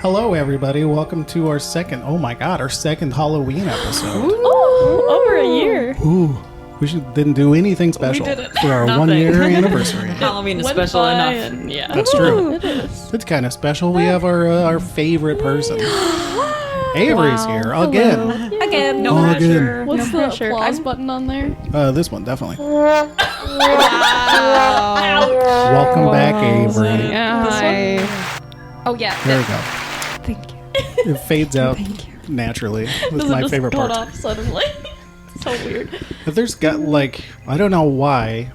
Hello, everybody. Welcome to our second Halloween episode. Ooh, over a year. Ooh, we didn't do anything special for our 1 year anniversary. Halloween is special enough. Yeah. That's true. It is. It's kind of special. We have our favorite person. Avery's here again. Again. No pressure. What's the pressure. applause button on there? This one, definitely. Wow. Welcome back, Avery. Hi. Oh, yeah. There we go. Thank you. It fades out Thank you. naturally. That's Does my it just favorite cut part. off suddenly? So weird. If there's got I don't know why,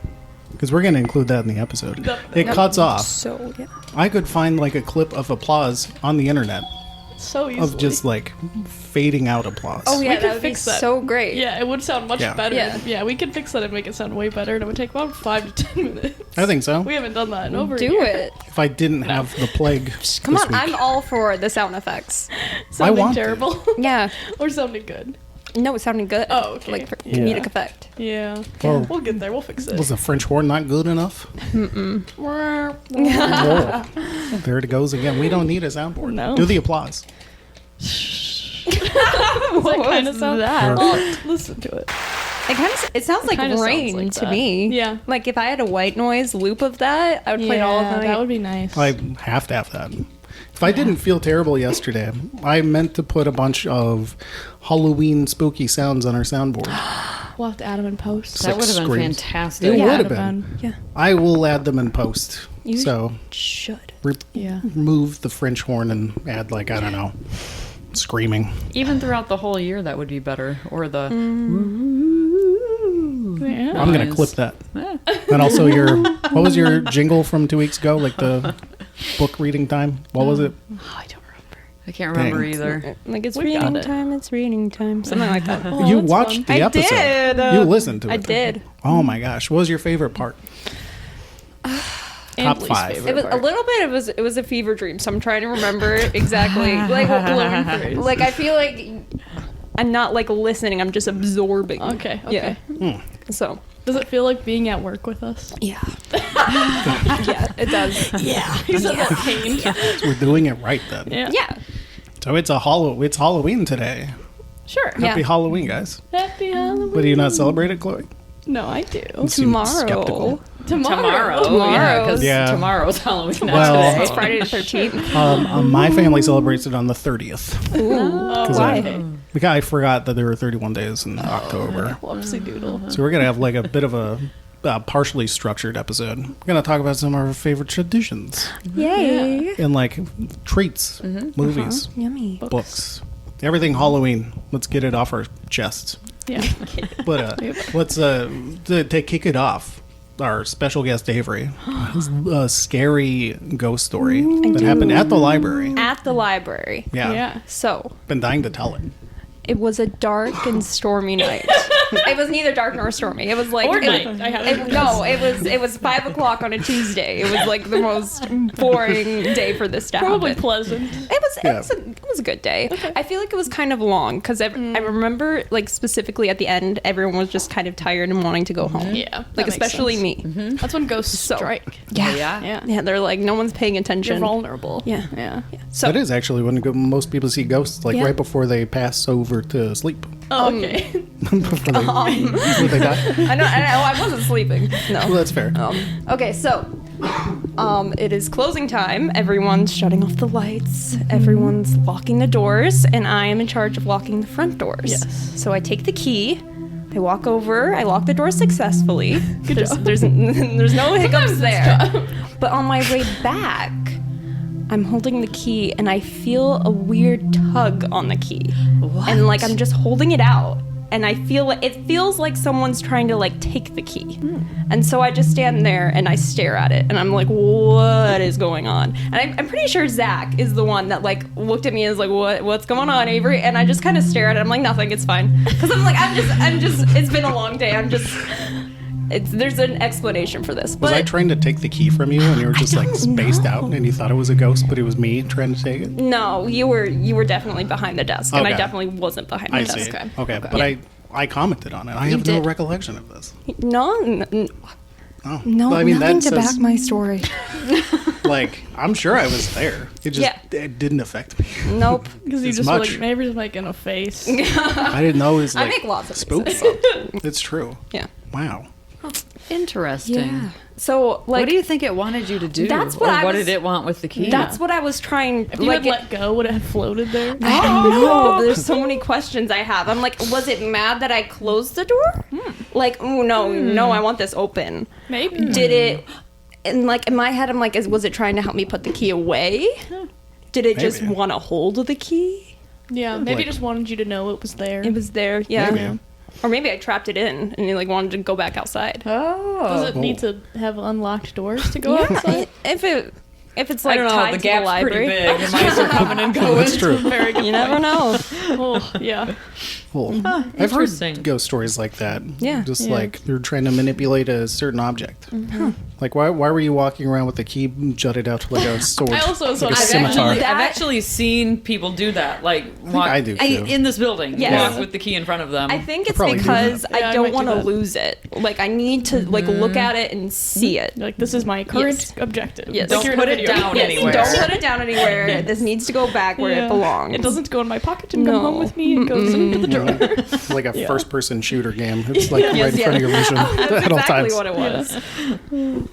because we're going to include that in the episode. It cuts off. So, yeah. I could find a clip of applause on the internet So easily. of just fading out applause. Oh, yeah, could that would be fix that. so great. Yeah, it would sound much Yeah. better. Yeah. We could fix that and make it sound way better, and it would take about 5 to 10 minutes. I think so. We haven't done that in over a Do year. it. If I didn't have the plague Come this on, week. I'm all for the sound effects. Something want to. terrible. Yeah. Or something good. No, it sounded good. Oh, okay. Like for Yeah. comedic effect. Yeah. Well, We'll get there. We'll fix it. was the French horn not good enough? Whoa. There it goes again. We don't need a soundboard. No. Do the applause. What kind of sound? that? Well, listen to it. It sounds like kinda sounds rain like to that. me. Yeah. Like if I had a white noise loop of that, I would play it all the time. that would be nice. I have to have that. If I didn't feel terrible yesterday, I meant to put a bunch of Halloween spooky sounds on our soundboard. We'll have to add them in post. That would have been Screams. fantastic. It Yeah. would have Would've been. Yeah. I will add them in post. You So should. Yeah. remove the French horn and add I don't know, screaming. Even throughout the whole year, that would be better. Or the. Yeah. I'm gonna Nice. clip that. Eh. And also what was your jingle from 2 weeks ago? Like the book reading time? What was it? Oh, I don't remember. I can't remember Dang. either. Like it's We got reading it. time, it's reading time. Something like that. Oh, You that's watched fun. the I episode. did. You listened to it. I did. Oh my gosh. What was your favorite part? And Top least 5. favorite It was part. a little bit. It was a fever dream. So I'm trying to remember exactly. Like I feel like I'm not listening. I'm just absorbing. Okay. Yeah. So Does it feel like being at work with us? yeah. Yeah, it does. Yeah. You said that pain. So we're doing it right then. Yeah. Yeah. So it's Halloween today. Sure. Yeah. Happy Halloween, guys. Happy Halloween. But do you not celebrate it, Chloe? No, I do. You seem skeptical. Tomorrow. Yeah, because Yeah. tomorrow's Halloween. Not Well, today. It's Friday the 13th. My family celebrates it on the 30th. Oh, Why? okay. Because I forgot that there were 31 days in October. Whoopsie doodle. So we're going to have a bit of a partially structured episode. We're going to talk about some of our favorite traditions Yay. and treats, movies, Yummy. books, everything Halloween. Let's get it off our chests. Yeah. But let's to kick it off. Our special guest Avery has a scary ghost story that happened at the library. At the library. Yeah, Yeah. So been dying to tell it. it was a dark and stormy night. It was neither dark nor stormy. It was Or night. I had it was 5 o'clock on a Tuesday. It was the most boring day for this to Probably happen. pleasant. It was a good day. I feel like it was kind of long because I remember specifically at the end, everyone was just kind of tired and wanting to go home. Yeah. that makes Especially sense. me. That's when ghosts strike. Yeah. Yeah. Yeah, they're like, no one's paying attention. You're vulnerable. Yeah. Yeah. So That is actually when most people see ghosts, Yeah. right before they pass over to sleep. Oh, okay. before they die. I know I wasn't sleeping. No. Well, that's fair. Okay, so it is closing time. Everyone's shutting off the lights. Everyone's locking the doors, and I am in charge of locking the front doors. Yes. So I take the key. I walk over. I lock the door successfully. Good job. There's no hiccups there. But on my way back, I'm holding the key, and I feel a weird tug on the key. What? And I'm just holding it out. And it feels like someone's trying to take the key. And so I just stand there and I stare at it and I'm like, what is going on? And I'm pretty sure Zach is the one that looked at me and was like, what's going on, Avery? And I just kind of stare at it. I'm like, nothing, it's fine. Because I'm just, it's been a long day. There's an explanation for this. Was I trying to take the key from you and you were just spaced out and you thought it was a ghost, but it was me trying to take it? No, you were definitely behind the desk, and I Okay. definitely wasn't behind the I desk. see. Okay. But I commented on it. I have no did. recollection of this. No, Oh. no, Well, I mean, nothing that to says- back my story. Like, I'm sure I was there. It just it didn't affect me. Nope. Because you As just were much. like, Avery's making a face. I didn't know it was I like make lots of spooky. faces. It's true. Yeah. Wow. Interesting. So, like, What do you think it wanted you to do? That's what or I what was- did it want with the key? that's what I was trying. If you Like, had let go, would it have floated there? I don't know. There's so many questions I have. I'm like, was it mad that I closed the door? Like, oh no, I want this open. Maybe. Did it? And like in my head, I'm like, was it trying to help me put the key away? Did it just Maybe. want to hold the key? Yeah, maybe Like- just wanted you to know it was there. It was there, yeah. Maybe. Or maybe I trapped it in and it like wanted to go back outside. Oh. Does it need to have unlocked doors to go outside? If it's I like don't know. tied The to gap's library, pretty big. The mice are coming and going. That's true. Very good. you never know. Oh, yeah. Well, I've heard Interesting. ghost stories like that. Yeah. Just Yeah. like they're trying to manipulate a certain object. Like, why were you walking around with the key jutted out like a sword? I also saw like a that. scimitar. That- I've actually seen people do that. Like, walk, I do, too. in this building. Yes. Walk with the key in front of them. I think it's probably do because that. Yeah, I I don't might do want to that. lose it. Like I need to like look at it and see it. Like, this is my current Yes. objective. Yes. Like Don't you're in put a it video down game. anywhere. Don't put it down anywhere. This needs to go back where Yeah. it belongs. It doesn't go in my pocket and No. come home with me. It goes into the drawer. Like a Yeah. first-person shooter game. It's like Yes, right in front of your vision That's at all exactly times. what it was.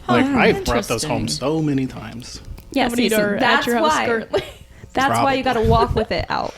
Like I've brought those interesting. home so many times. Yeah, Somebody see, are at that's your house why. currently. That's why you got to Probably. walk with it out,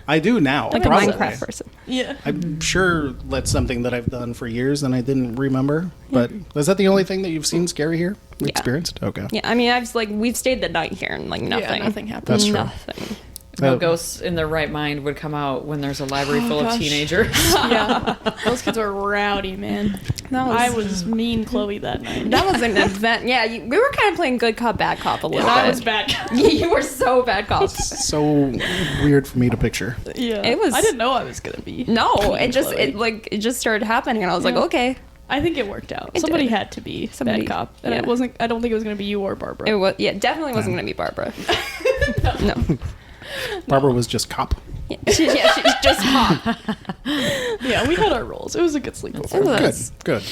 I do now. like a probably. Minecraft person. Yeah. I'm sure that's something that I've done for years and I didn't remember. But is that the only thing that you've seen scary here? Yeah. Experienced? Okay. Yeah, I mean, we've stayed the night here and like nothing. Yeah, nothing happened. That's true. Nothing. No ghosts in their right mind would come out when there's a library full of gosh. teenagers. Yeah. Those kids were rowdy, man. That was, I was mean Chloe that night. That was an event. Yeah, we were kind of playing good cop, bad cop a little And I bit. was bad. You were so bad cop. So weird for me to picture. Yeah. It was- I didn't know I was going to be. No, mean Chloe. it just started happening, and I was like, Yeah. okay. I think it worked out. It Somebody did. had to be Somebody- bad cop. And yeah. it wasn't, I don't think it was going to be you or Barbara. It was definitely wasn't going to be Barbara. No. Barbara was just cop. Yeah, she's just hot. Yeah, we had our roles. It was a good sleepover. It was. Good.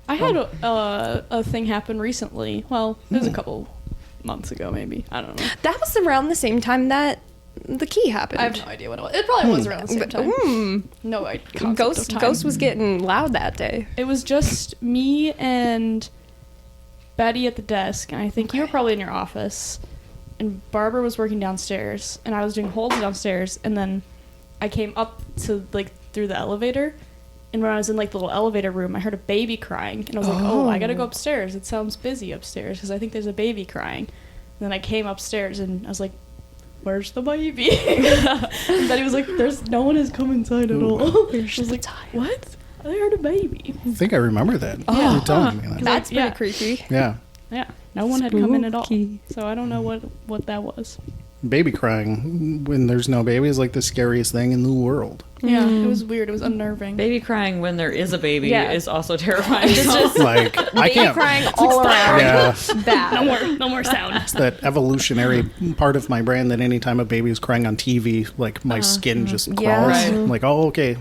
I had a thing happen recently. Well, it was a couple months ago, maybe. I don't know. That was around the same time that the key happened. I have no idea what it was. It probably was around the same But, time. No concept of Ghost time. Ghost was getting loud that day. It was just me and Betty at the desk, and I think you were probably in your office. And Barbara was working downstairs, and I was doing holds downstairs, and then I came up to like through the elevator, and when I was in like the little elevator room, I heard a baby crying, and I was like, "Oh, I gotta go upstairs. It sounds busy upstairs because I think there's a baby crying." And then I came upstairs, and I was like, "Where's the baby?" And Betty was like, "There's no one has come inside at all." I was like, "What? I heard a baby." I think I remember that. Yeah. You're telling me that. That's pretty yeah. creepy. Yeah. Yeah, no one had come in at all. Spooky. So I don't know what that was. Baby crying when there's no baby is like the scariest thing in the world. Yeah, it was weird. It was unnerving. Baby crying when there is a baby Yeah. is also terrifying. It's just Like I baby can't. crying all around. Yeah, Bad. No more sound. it's that evolutionary part of my brain that anytime a baby is crying on TV, like my skin just crawls. Yeah. Right. I'm like, oh, okay,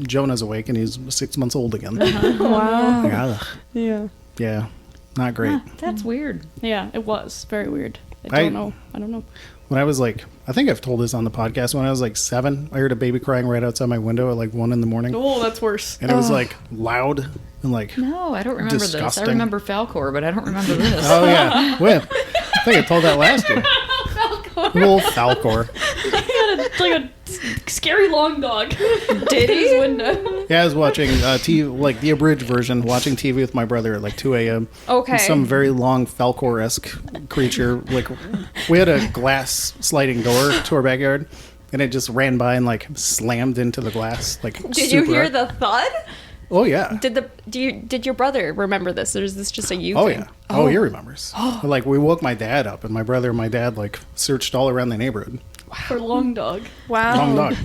Jonah's awake and he's 6 months old again. Wow. Like, ugh. Yeah. Yeah, not great. That's weird. Yeah, it was very weird. I don't know. When I was like, I think I've told this on the podcast. When I was like 7, I heard a baby crying right outside my window at like 1 a.m. Oh, that's worse. And it was like loud and like, No, I don't remember this. Disgusting. I remember Falcor, but I don't remember this. oh yeah. Well, I think I told that last year. Little Falcor. He had like a scary long dog. Did in his he? window. Yeah, I was watching TV, like the abridged version, watching TV with my brother at like 2 a.m. Okay. And some very long Falcor-esque creature. Like, we had a glass sliding door to our backyard, and it just ran by and like slammed into the glass. Like, Did you super hear hard. the thud? Oh yeah. Did your brother remember this, or is this just a you Oh thing? yeah. Oh, he remembers. Like, we woke my dad up, and my brother and my dad like searched all around the neighborhood. For long dog. Wow. Long dog.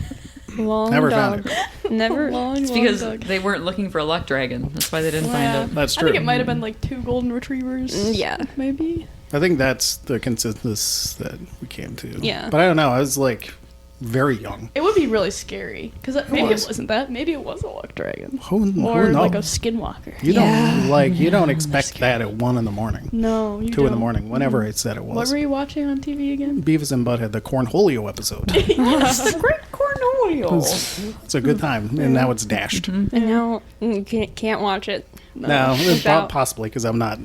Long Never dog. found it. Never. Long, It's long because dog. they weren't looking for a luck dragon. That's why they didn't Yeah. find it. That's I true. think it might have been like 2 golden retrievers. Yeah. Maybe. I think that's the consensus that we came to. Yeah. But I don't know. I was like very young. It would be really scary because maybe was. it wasn't that. Maybe it was a luck dragon Who or like a knows? skinwalker. You don't expect that at 1 in the morning, No, you 2 in the don't. morning, whenever I said it What was. were you watching on TV again? Beavis and Butthead, the Cornholio episode. Yes, the Great Cornholio. It's a good time, and now it's dashed. And now you can't watch it. No, Without- possibly because I'm not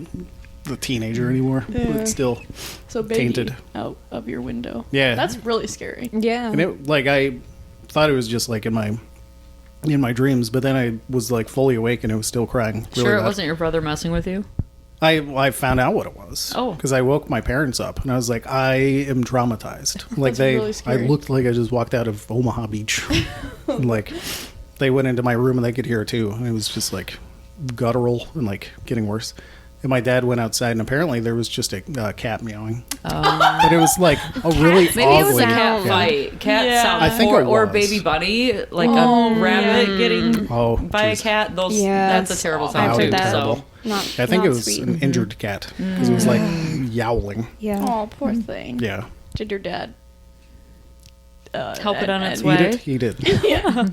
the teenager anymore. But Yeah. it's still, So baby tainted. out of your window. yeah. That's really scary. Yeah. And it, like, I thought it was just like in my dreams, but then I was like fully awake and it was still crying. Really Sure, it bad. wasn't your brother messing with you? I found out what it was. Oh. Because I woke my parents up and I was like, I am traumatized. Like That's really I scary. looked like I just walked out of Omaha Beach. And, like they went into my room and they could hear it too. And it was just like guttural and like getting worse. And my dad went outside and apparently there was just a cat meowing. But it was like a really Maybe it was ugly a cat Yeah. fight. Cat Yeah. sound. I think or, it or was. baby bunny, like a rabbit getting Oh, by a jeez. cat. Those Yeah, that's a terrible I've sound heard too. that. So Not, I think not it was sweet. an injured cat because it was like yowling. Yeah. Oh, poor thing. Yeah. Did your dad help it on its and- way. Eat it? He did. Yeah.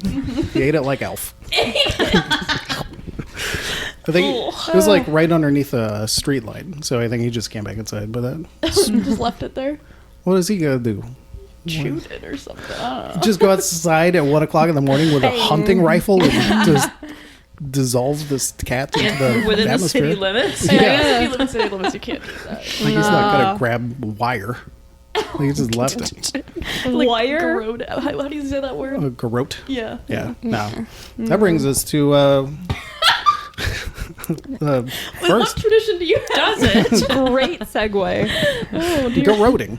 He ate it like Elf. I think it was like right underneath a street light, so I think he just came back inside. But that, Just left it there. what is he gonna do? Shoot it or something. I don't know. Just go outside at 1 o'clock in the morning with a hunting rifle and just dissolve this cat into the Within the atmosphere? city limits. Yeah. If you live in city limits, you can't do that. Like he's not gonna grab wire. He just left it. Wire? Garrote. How do you say that word? A garrote. Yeah. Yeah. No. That brings us to What first tradition do you have? Does it? Great segue. Oh, dear. garroting.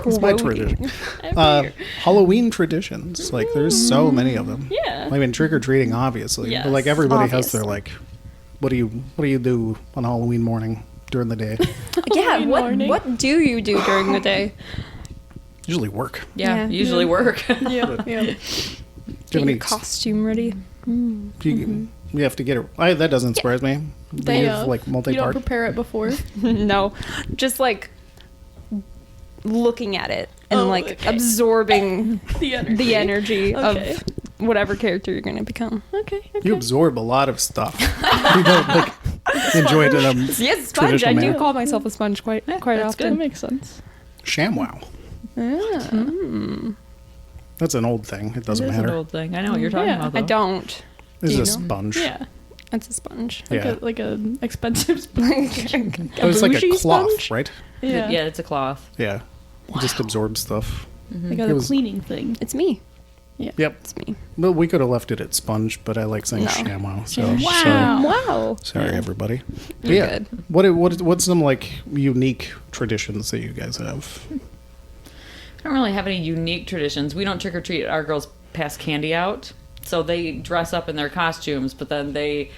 It's my tradition. Halloween traditions. Like there's so many of them. Yeah. I mean, trick or treating, obviously. But like Yes, everybody has their obviously. like, what do you do on Halloween morning during the day? Yeah. Halloween morning. What do you do during the day? Usually work. Yeah, Yeah. usually work. Yeah. Yeah. Do you have Get any? your costume ready. You have to get it. That doesn't surprise me. They You have, like You don't multi-part. prepare it before. No, just like looking at it and Oh, like okay. absorbing The energy. the energy Okay. of whatever character you're going to become. Okay. You absorb a lot of stuff. You don't like enjoy it in a Yes, sponge. traditional I do manner. call myself a sponge quite That's often. That makes sense. ShamWow. Yeah. That's an old thing. It doesn't It is an matter. old thing. I know what you're talking Yeah, about. Though. I don't. This Do is a you know? sponge. Yeah. It's a sponge. Yeah. Like a expensive sponge. But it's like a bougie cloth, sponge? right? Yeah. Yeah, it's a cloth. Yeah. It just absorbs stuff. Like It a was- cleaning thing. It's me. Yep. It's me. Well, we could have left it at sponge, but I like saying No. ShamWow. So Wow. Wow. sorry, everybody. But You're yeah. good. What's some like unique traditions that you guys have? I don't really have any unique traditions. We don't trick or treat. Our girls pass candy out, so they dress up in their costumes, but then they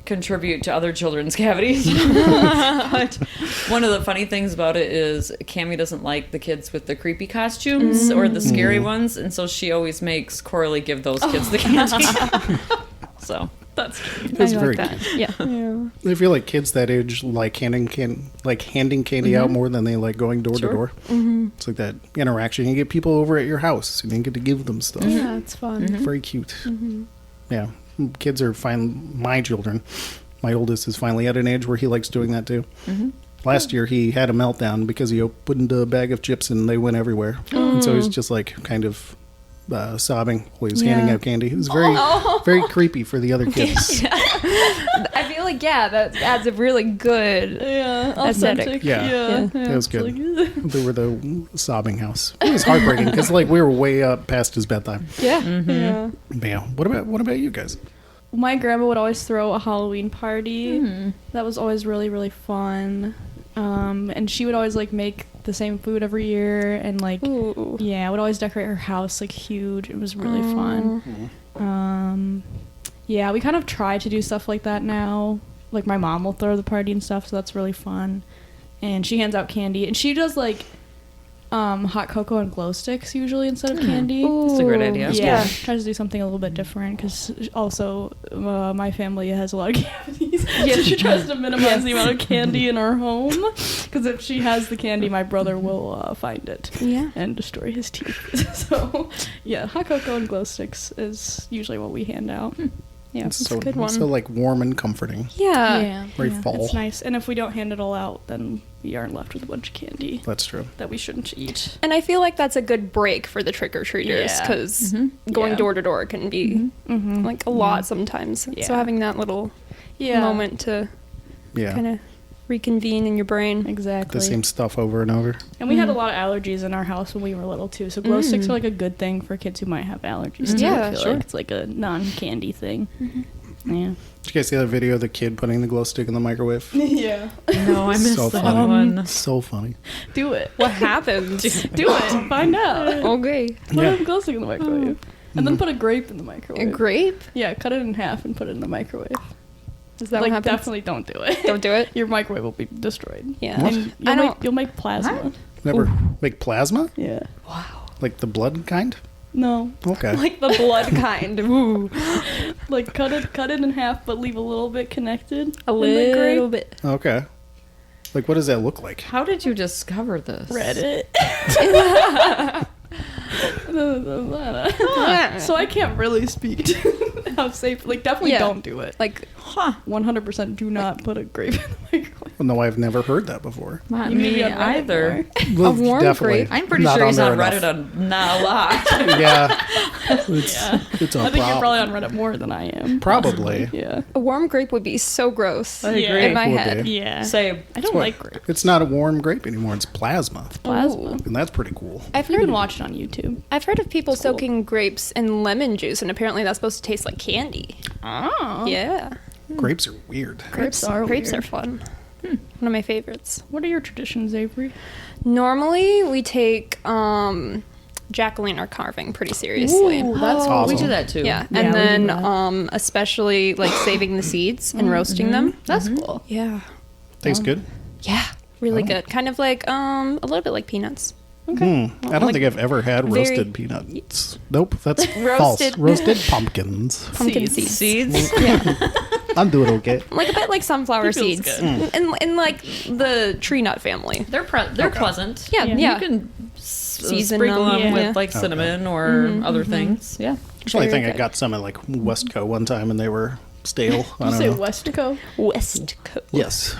contribute to other children's cavities. But one of the funny things about it is Cammie doesn't like the kids with the creepy costumes or the scary ones, and so she always makes Coralie give those kids the candy. So That's cute. It's I very like that. cute. Yeah. Yeah. I feel like kids that age like handing candy out more than they like going door to door. It's like that interaction. You get people over at your house and you get to give them stuff. Yeah, it's fun. Very cute. Yeah, kids are fine. My children, my oldest is finally at an age where he likes doing that too. Last year he had a meltdown because he opened a bag of chips and they went everywhere, and so he's just like kind of sobbing while he's handing Yeah. out candy. It was very very creepy for the other kids. I feel like, yeah, that adds a really good. Yeah. Aesthetic. Authentic. Yeah. Yeah. It was It's good. like- They were the sobbing house. It was heartbreaking because like we were way up past his bedtime. Yeah. Yeah. But yeah, what about you guys? My grandma would always throw a Halloween party. That was always really, really fun. And she would always like make the same food every year and like Ooh. yeah, I would always decorate her house like huge. It was really fun. Yeah, we kind of try to do stuff like that now. Like my mom will throw the party and stuff, so that's really fun. And she hands out candy and she does like hot cocoa and glow sticks usually instead of candy. That's a great idea. Yeah, tries to do something a little bit different because also my family has a lot of cavities. So she tries to minimize the amount of candy in our home because if she has the candy, my brother will find it and destroy his teeth. So yeah, hot cocoa and glow sticks is usually what we hand out. Yeah, It's it's so, a good one. so like warm and comforting. Yeah. Very fall. It's nice. And if we don't hand it all out, then we aren't left with a bunch of candy That's true. that we shouldn't eat. And I feel like that's a good break for the trick-or-treaters Yeah. because going Yeah. door to door can be like a lot sometimes. Yeah. So having that little moment to Yeah. kind of reconvene in your brain. Exactly. The same stuff over and over. And we had a lot of allergies in our house when we were little too. So glow sticks are like a good thing for kids who might have allergies too. Yeah, I feel sure. like it's like a non-candy thing. Yeah. Did you guys see that video of the kid putting the glow stick in the microwave? Yeah. No, I missed So that funny. one. So funny. Do it. What happens? Do it. Find out. Okay. Put a glow stick in the microwave. And then put a grape in the A microwave. grape? Yeah, cut it in half and put it in the microwave. Is that like, what happens? definitely don't do it. Don't do it? Your microwave will be destroyed. Yeah. What? And I you'll don't- make plasma. Never make plasma? Yeah. Like the blood kind? No. Okay. Like the blood kind. Ooh. Like cut it in half, but leave a little bit connected. A in the grape. little bit. Okay. Like what does that look like? How did you discover this? Reddit. So I can't really speak to how safe. Like, definitely Yeah. don't do it. Like, 100% do not put a grape in the microwave. Well, no, I've never heard that before. Not You may be me on Reddit either. Well, warm definitely grape? I'm pretty not sure he's there on enough. Reddit not a lot. Yeah. It's a I think you're problem. probably on Reddit more than I am. Probably. Yeah. a warm grape would be so gross I Yeah. agree. in my Would head. be. Yeah. Same. I don't What? like grape. It's not a warm grape anymore. It's plasma. Plasma. Ooh. And that's pretty cool. I've You heard can watch it on YouTube. I've heard of people cool. soaking grapes in lemon juice, and apparently that's supposed to taste like candy. Oh. Yeah, Grapes are weird. Grapes are grapes weird. are fun. One of my favorites. What are your traditions, Avery? Normally, we take jack-o'-lantern carving pretty seriously. Ooh, that's awesome. We do that too. Yeah, Yeah, and we do then that. especially like saving the seeds and roasting them. That's cool. Yeah, Tastes good. yeah, really Oh. good. Kind of like a little bit like peanuts. I don't think I've ever had very- roasted peanuts. Nope, that's false. Roasted- Roasted pumpkins. Pumpkin Seeds. seeds. Seeds. Yeah, I'm doing okay. like a bit like sunflower It feels seeds, good. and like the tree nut family. They're pleasant. Yeah, Yeah. yeah. You can Season sprinkle them, them yeah. with like cinnamon or other things. Yeah. Actually, I Very think I good. got some at like Westco one time and they were stale. I You don't say know. Westco? West Coast. Yes,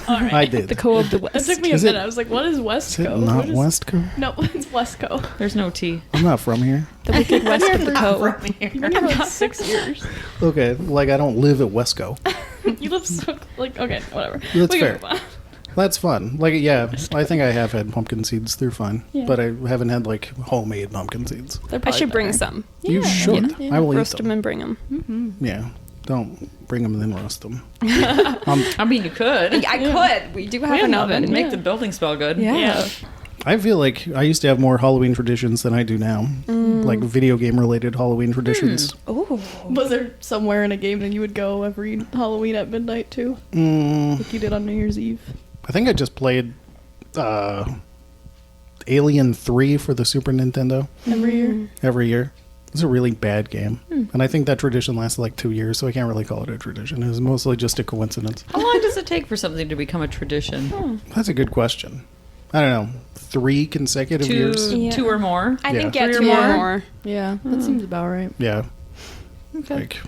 All right. I did. The Co of the It West. took me a Is it- minute. I was like, what is Is it Westco? not What is- Westco? No, it's Westco. There's no tea. I'm not from here. The Wicked West of the Co. You've been here for like 6 years. Okay, like I don't live at Westco. You live so like okay, whatever. That's We can fair. move on. That's fun. Like, yeah, I think I have had pumpkin seeds. They're fine, Yeah. but I haven't had like homemade pumpkin seeds. They're I probably should bring better. some. You Yeah. should. Yeah. I will Roast eat them them. and bring them. Yeah, don't bring them then roast them. I mean, you could. I could. We do have have an an oven. oven. Make Yeah. the building smell good. Yeah. I feel like I used to have more Halloween traditions than I do now, like video game related Halloween traditions. Ooh. Was there somewhere in a game that you would go every Halloween at midnight to, Mm, like you did on New Year's Eve? I think I just played Alien 3 for the Super Nintendo Every year. every year. It's a really bad game, and I think that tradition lasted like 2 years, so I can't really call it a tradition. It was mostly just a coincidence. How long does it take for something to become a tradition? That's a good question. I don't know, 3 consecutive years. Yeah. Two or more. I think Yeah. yeah, 3 2 or or more? more. Yeah, that seems about right. Yeah, Okay. like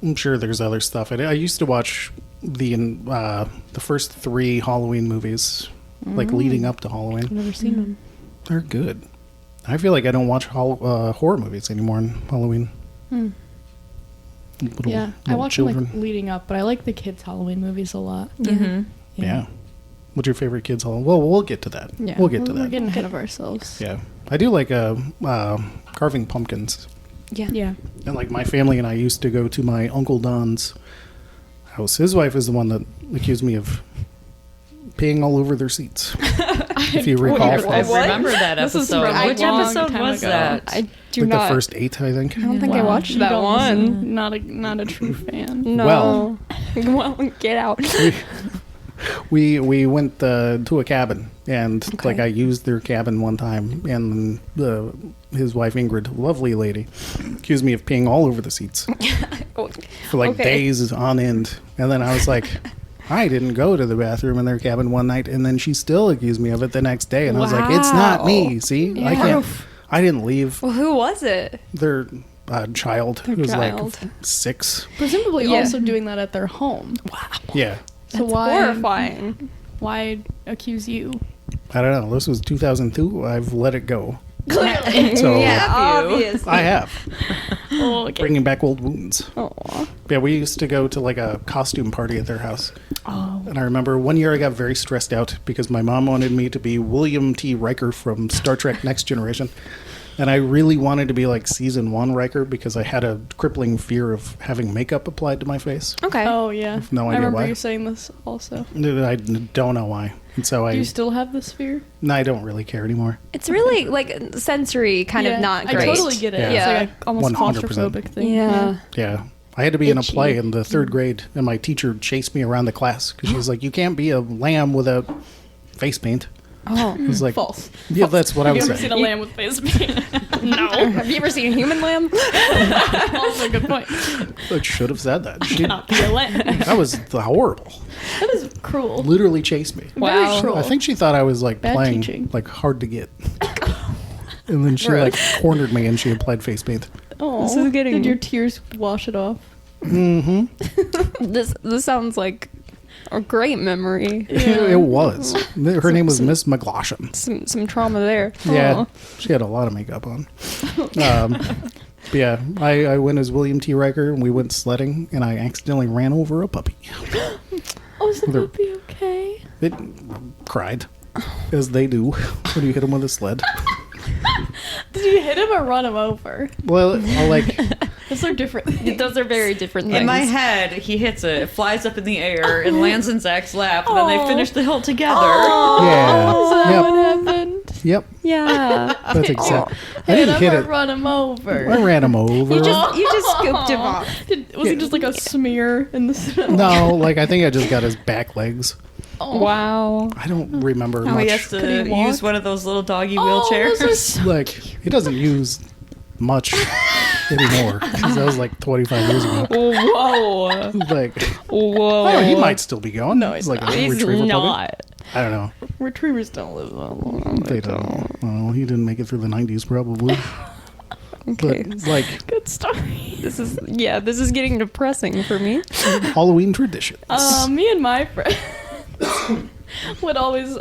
I'm sure there's other stuff. I used to watch the first 3 Halloween movies, like leading up to Halloween. I've never seen them. They're good. I feel like I don't watch horror movies anymore on Halloween. Little- Yeah, I little watch them like leading up, but I like the kids' Halloween movies a lot. Mm-hmm. Yeah. What's your favorite kids' Halloween? Well, we'll get to that. Yeah, We'll get to We're that. getting ahead of ourselves. Yeah. I do like carving pumpkins. Yeah. Yeah. And like my family and I used to go to my Uncle Don's house. His wife is the one that accused me of peeing all over their seats. If you recall I from remember that This is episode. from a Which long episode time was ago. that? I do like not. the first 8, I think. I don't think I Wow. watched You that don't one. listen. Not a true fan. No. Well. Well, get out. We went to a cabin, and like I used their cabin one time, and his wife Ingrid, lovely lady, accused me of peeing all over the seats for like days on end. And then I was like, I didn't go to the bathroom in their cabin one night, and then she still accused me of it the next day. And I was like, it's not me. See, I can't. I didn't leave. Well, who was it? Their child who was like 6. Presumably also doing that at their home. Wow. Yeah. So That's why horrifying. why accuse you? I don't know. This was 2002. I've let it go. Clearly. So Yeah, Have you? obviously. I have. Oh, okay. Bringing back old wounds. Aw. Yeah, we used to go to like a costume party at their house. Oh. And I remember one year I got very stressed out because my mom wanted me to be William T. Riker from Star Trek Next Generation. And I really wanted to be like season 1 Riker because I had a crippling fear of having makeup applied to my face. Okay. Oh yeah. No I idea remember why. you saying this also. I don't know why. And so Do you still have this fear? I don't really care anymore. It's really like sensory kind of not great. I totally get it. Yeah. It's like a almost 100%. claustrophobic thing. Yeah. Yeah. I had to be in a Itchy. play in the 3rd grade, and my teacher chased me around the class because she was like, you can't be a lamb without face paint. Oh. I was like, False. yeah, that's what I Have was you ever seen saying. a lamb with face paint? No. Have you ever seen a human lamb? Also a good point. I should have said that. She, Not be a lamb. that was horrible. That is cruel. Literally chased me. Wow. Very cruel. I think she thought I was like Bad playing teaching. like hard to get. And then she like cornered me and she applied face paint. Oh, This is getting- Did your tears wash it off? This sounds like a great memory. It was. Her name was Miss McGloshen. Some trauma there. Yeah, Aw. she had a lot of makeup on. But yeah, I went as William T. Riker, and we went sledding, and I accidentally ran over a puppy. Oh, is the They're- puppy okay? It cried, as they do when you hit them with a sled. Did you hit him or run him over? Well, I'll like, Those are different. Those are very different things. In my head, he hits it, flies up in the air, and lands in Zach's lap, and then they Aw. finish the hill together. yeah, Is that yep, what happened? yep, Yeah. that's exactly. I Hit didn't him hit or it. run him over? I ran him over. You just scooped him off. Was he just like a smear in the snow? No, like I think I just got his back legs. Oh. Wow. I don't remember Now he much. has Could to he walk? use one of those little doggy Oh, wheelchairs. those are so- Like he doesn't use much anymore. 'Cause that was like 25 years ago. Whoa. Like, Whoa. oh, he might still be going. No, he's like not. a He's retriever puppy. not. I don't know. Retrievers don't live that long. They don't. Well, he didn't make it through the 90s probably. Okay. But like Good story. This is getting depressing for me. Halloween traditions. Me and my friend would always,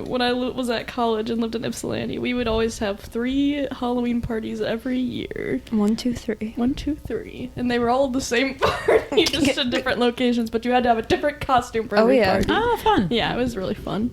when I was at college and lived in Ypsilanti, we would always have 3 Halloween parties every year. 1, 2, 3. 1, 2, 3, and they were all the same party, just in different locations. But you had to have a different costume for every party. Oh, fun. Yeah, it was really fun.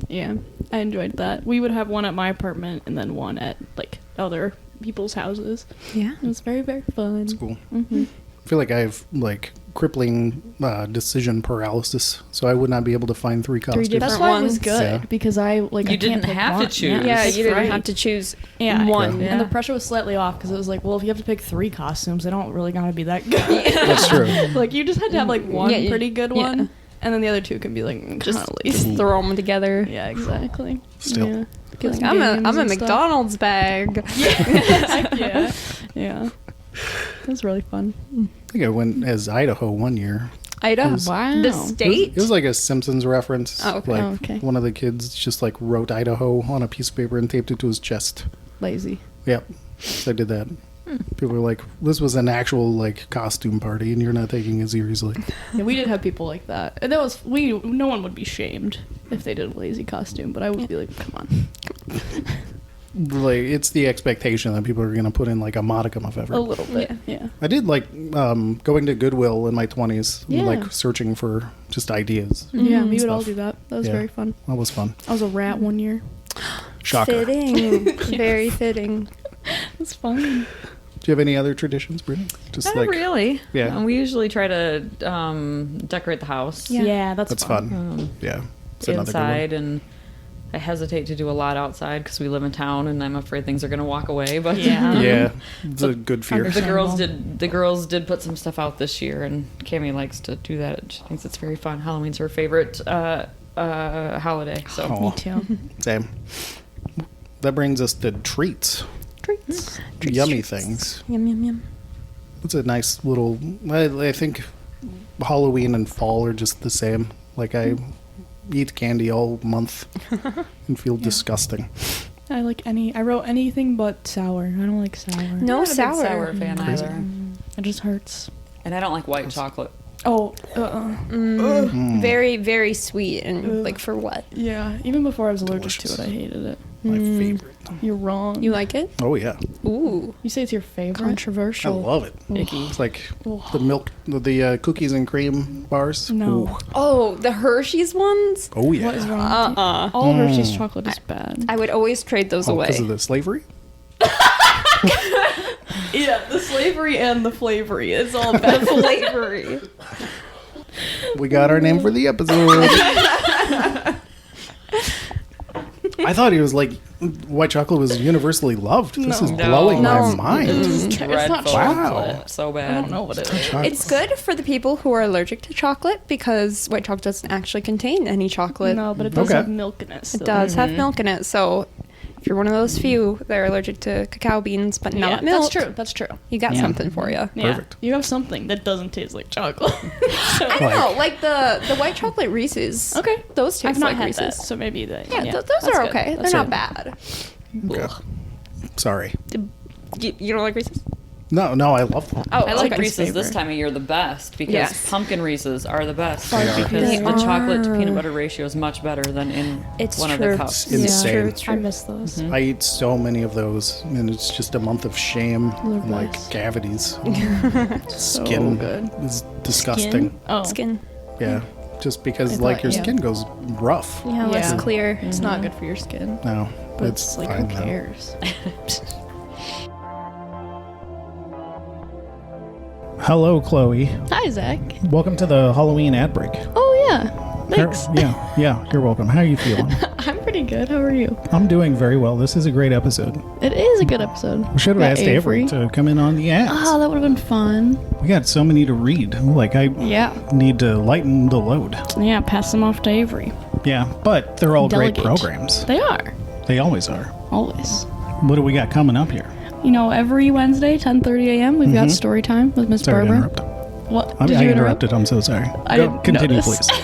Yeah, I enjoyed that. We would have one at my apartment and then one at like other people's houses. Yeah. It was very, very fun. It's cool. Mm-hmm. I feel like I have like crippling decision paralysis, so I would not be able to find 3 costumes. different That's why it was ones. good Yeah. because I like You I can't didn't pick have to one. choose. Yeah, That's you didn't right. have to choose Yeah, one. Yeah. And the pressure was slightly off because it was like, well, if you have to pick 3 costumes, they don't really gotta be that good. That's true. Like you just had to have like one Yeah, pretty good yeah. one, and then the other 2 can be like Just kind of lazy. throw them together. Yeah, exactly. Still. Yeah. Be like, Playing I'm games a and stuff. McDonald's bag. Yeah. Yeah. It was really fun. I think I went as Idaho one year. Idaho. Wow. The It was, state? it was like a Simpsons reference. Oh, okay. Like Oh, okay. one of the kids just like wrote Idaho on a piece of paper and taped it to his chest. Lazy. Yep. So I did that. Hmm. People were like, this was an actual like costume party and you're not taking it seriously. Yeah, we did have people like that. And that was no one would be shamed if they did a lazy costume, but I would be like, come on. Like it's the expectation that people are going to put in like a modicum of effort. A little bit. Yeah. I did like going to Goodwill in my 20s, Yeah. like searching for just ideas. Yeah, we would all Stuff. do that. That was Yeah. very fun. That was fun. I was a rat one year. Shocker. Fitting. Very fitting. It was fun. Do you have any other traditions, Brittany? Just Not like really. Yeah. We usually try to decorate the house Yeah. Yeah, that's that's fun. fun. Yeah. It's another good one. inside and I hesitate to do a lot outside because we live in town and I'm afraid things are going to walk away. But Yeah. Yeah, it's a good fear. the girls did put some stuff out this year, and Cammie likes to do that. She thinks it's very fun. Halloween's her favorite holiday. So Oh, Me too. same. That brings us to treats. Treats. Yummy things. Yum, yum, yum. It's a nice little. I think Halloween and fall are just the same. Like I eat candy all month and feel disgusting. I wrote anything but sour. I don't like sour. No I'm not a big sour. sour fan Crazy. either. It just hurts. And I don't like white chocolate. Oh, Very, very sweet. And like for what? yeah. Even before I was allergic Delicious. to it, I hated it. My favorite. You're wrong. You like it? Oh yeah, Ooh. You say it's your favorite? I Controversial. love it. Icky. It's like the milk, the cookies and cream bars. No. Ooh. Oh, the Hershey's ones? Oh yeah. What is wrong with you? Uh-uh. All Hershey's chocolate is bad. I would always trade those away. Because of the slavery. Yeah, the slavery and the flavory. It's all bad. Flavory. We got our name for the episode. I thought he was like white chocolate was universally loved. This is No. blowing No. my mind. It's not Dreadful. chocolate. So bad. I don't know what it is. It's good for the people who are allergic to chocolate because white chocolate doesn't actually contain any chocolate. No, but it does Okay. have milk in it. It still. does have milk in it. So if you're one of those few that are allergic to cacao beans but not milk, That's true. That's true. you got something for you. Yeah. Perfect. You have something that doesn't taste like chocolate. So- I don't know, like the white chocolate Reese's. Okay. Those taste I've not like had Reese's. that, so maybe that. Yeah, those that's are good. okay. That's They're good. not bad. Okay. Sorry. You don't like Reese's? No, I love them. Oh, I like okay. Reese's this time of year the best because Yes. pumpkin Reese's are the best. They are. Because They the chocolate to are. peanut butter ratio is much better than in It's one true. of the cups. It's insane. True, it's I true. miss those. I eat so many of those, and it's just a month of shame, They're and, like best. cavities. So Skin good. is disgusting. Oh, Skin. Yeah, just because I like thought- your yeah. skin goes rough. Yeah, less Yeah. clear. It's not good for your skin. No, But it's it's like, fine who now. cares? Hello, Chloe. Hi, Zach. Welcome to the Halloween ad break. Oh, yeah. Thanks. Yeah, you're welcome. How are you feeling? I'm pretty good. How are you? I'm doing very well. This is a great episode. It is a good episode. We should have Got asked Avery to come in on the ads. Oh, that would have been fun. We got so many to read. Like, I Yeah. need to lighten the load. Yeah, pass them off to Avery. Yeah, but they're all Delegate. great programs. They are. They always are. Always. What do we got coming up here? You know, every Wednesday, 10:30 a.m., we've got story time with Miss Sorry to Barbara. interrupt. What? I Did you interrupt? interrupted. I'm so sorry. I Go, didn't continue, notice. please.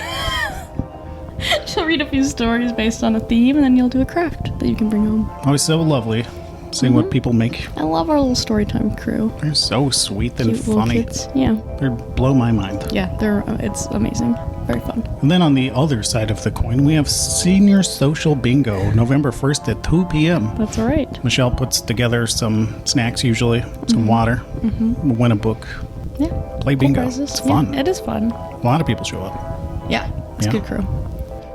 She'll read a few stories based on a theme, and then you'll do a craft that you can bring home. Always so lovely seeing what people make. I love our little story time crew. They're so sweet and Cute little funny. kids. Yeah. They blow my mind. Yeah, it's amazing. Very fun. And then on the other side of the coin, we have Senior Social Bingo, November 1st at 2 p.m. That's all right. Michelle puts together some snacks, usually, some water, we'll win a book, Yeah. play Cool bingo. prizes. It's Yeah, fun. it is fun. A lot of people show up. Yeah. It's Yeah. a good crew.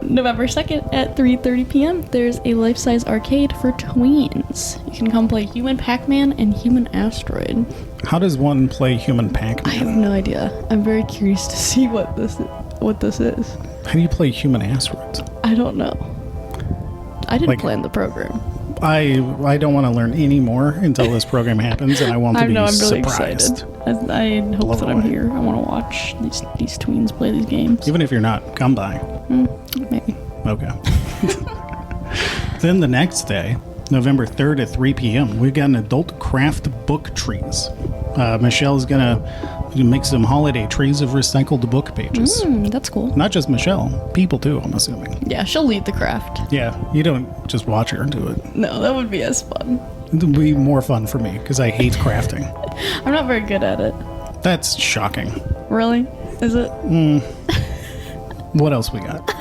November 2nd at 3:30 p.m., there's a life-size arcade for tweens. You can come play Human Pac-Man and Human Asteroid. How does one play Human I have Pac-Man? no idea. I'm very curious to see what this is. How do you play Human Asteroids? I don't know. I didn't Like- plan the program. I don't want to learn any more until this program happens, and I want to I be know. I'm really surprised. excited. I hope Blown that I'm away. here. I want to watch these tweens play these games. Even if you're not, come by. Maybe. Okay. Then the next day, November 3rd at 3 p.m., we've got an adult craft book trees. Michelle's going to make some holiday trees of recycled book pages. That's cool. Not just Michelle, people too, I'm assuming. Yeah, she'll lead the craft. Yeah, you don't just watch her do it. No, that would be as fun. It'll be more fun for me because I hate crafting. I'm not very good at it. That's shocking. Really? Is it? What else we got?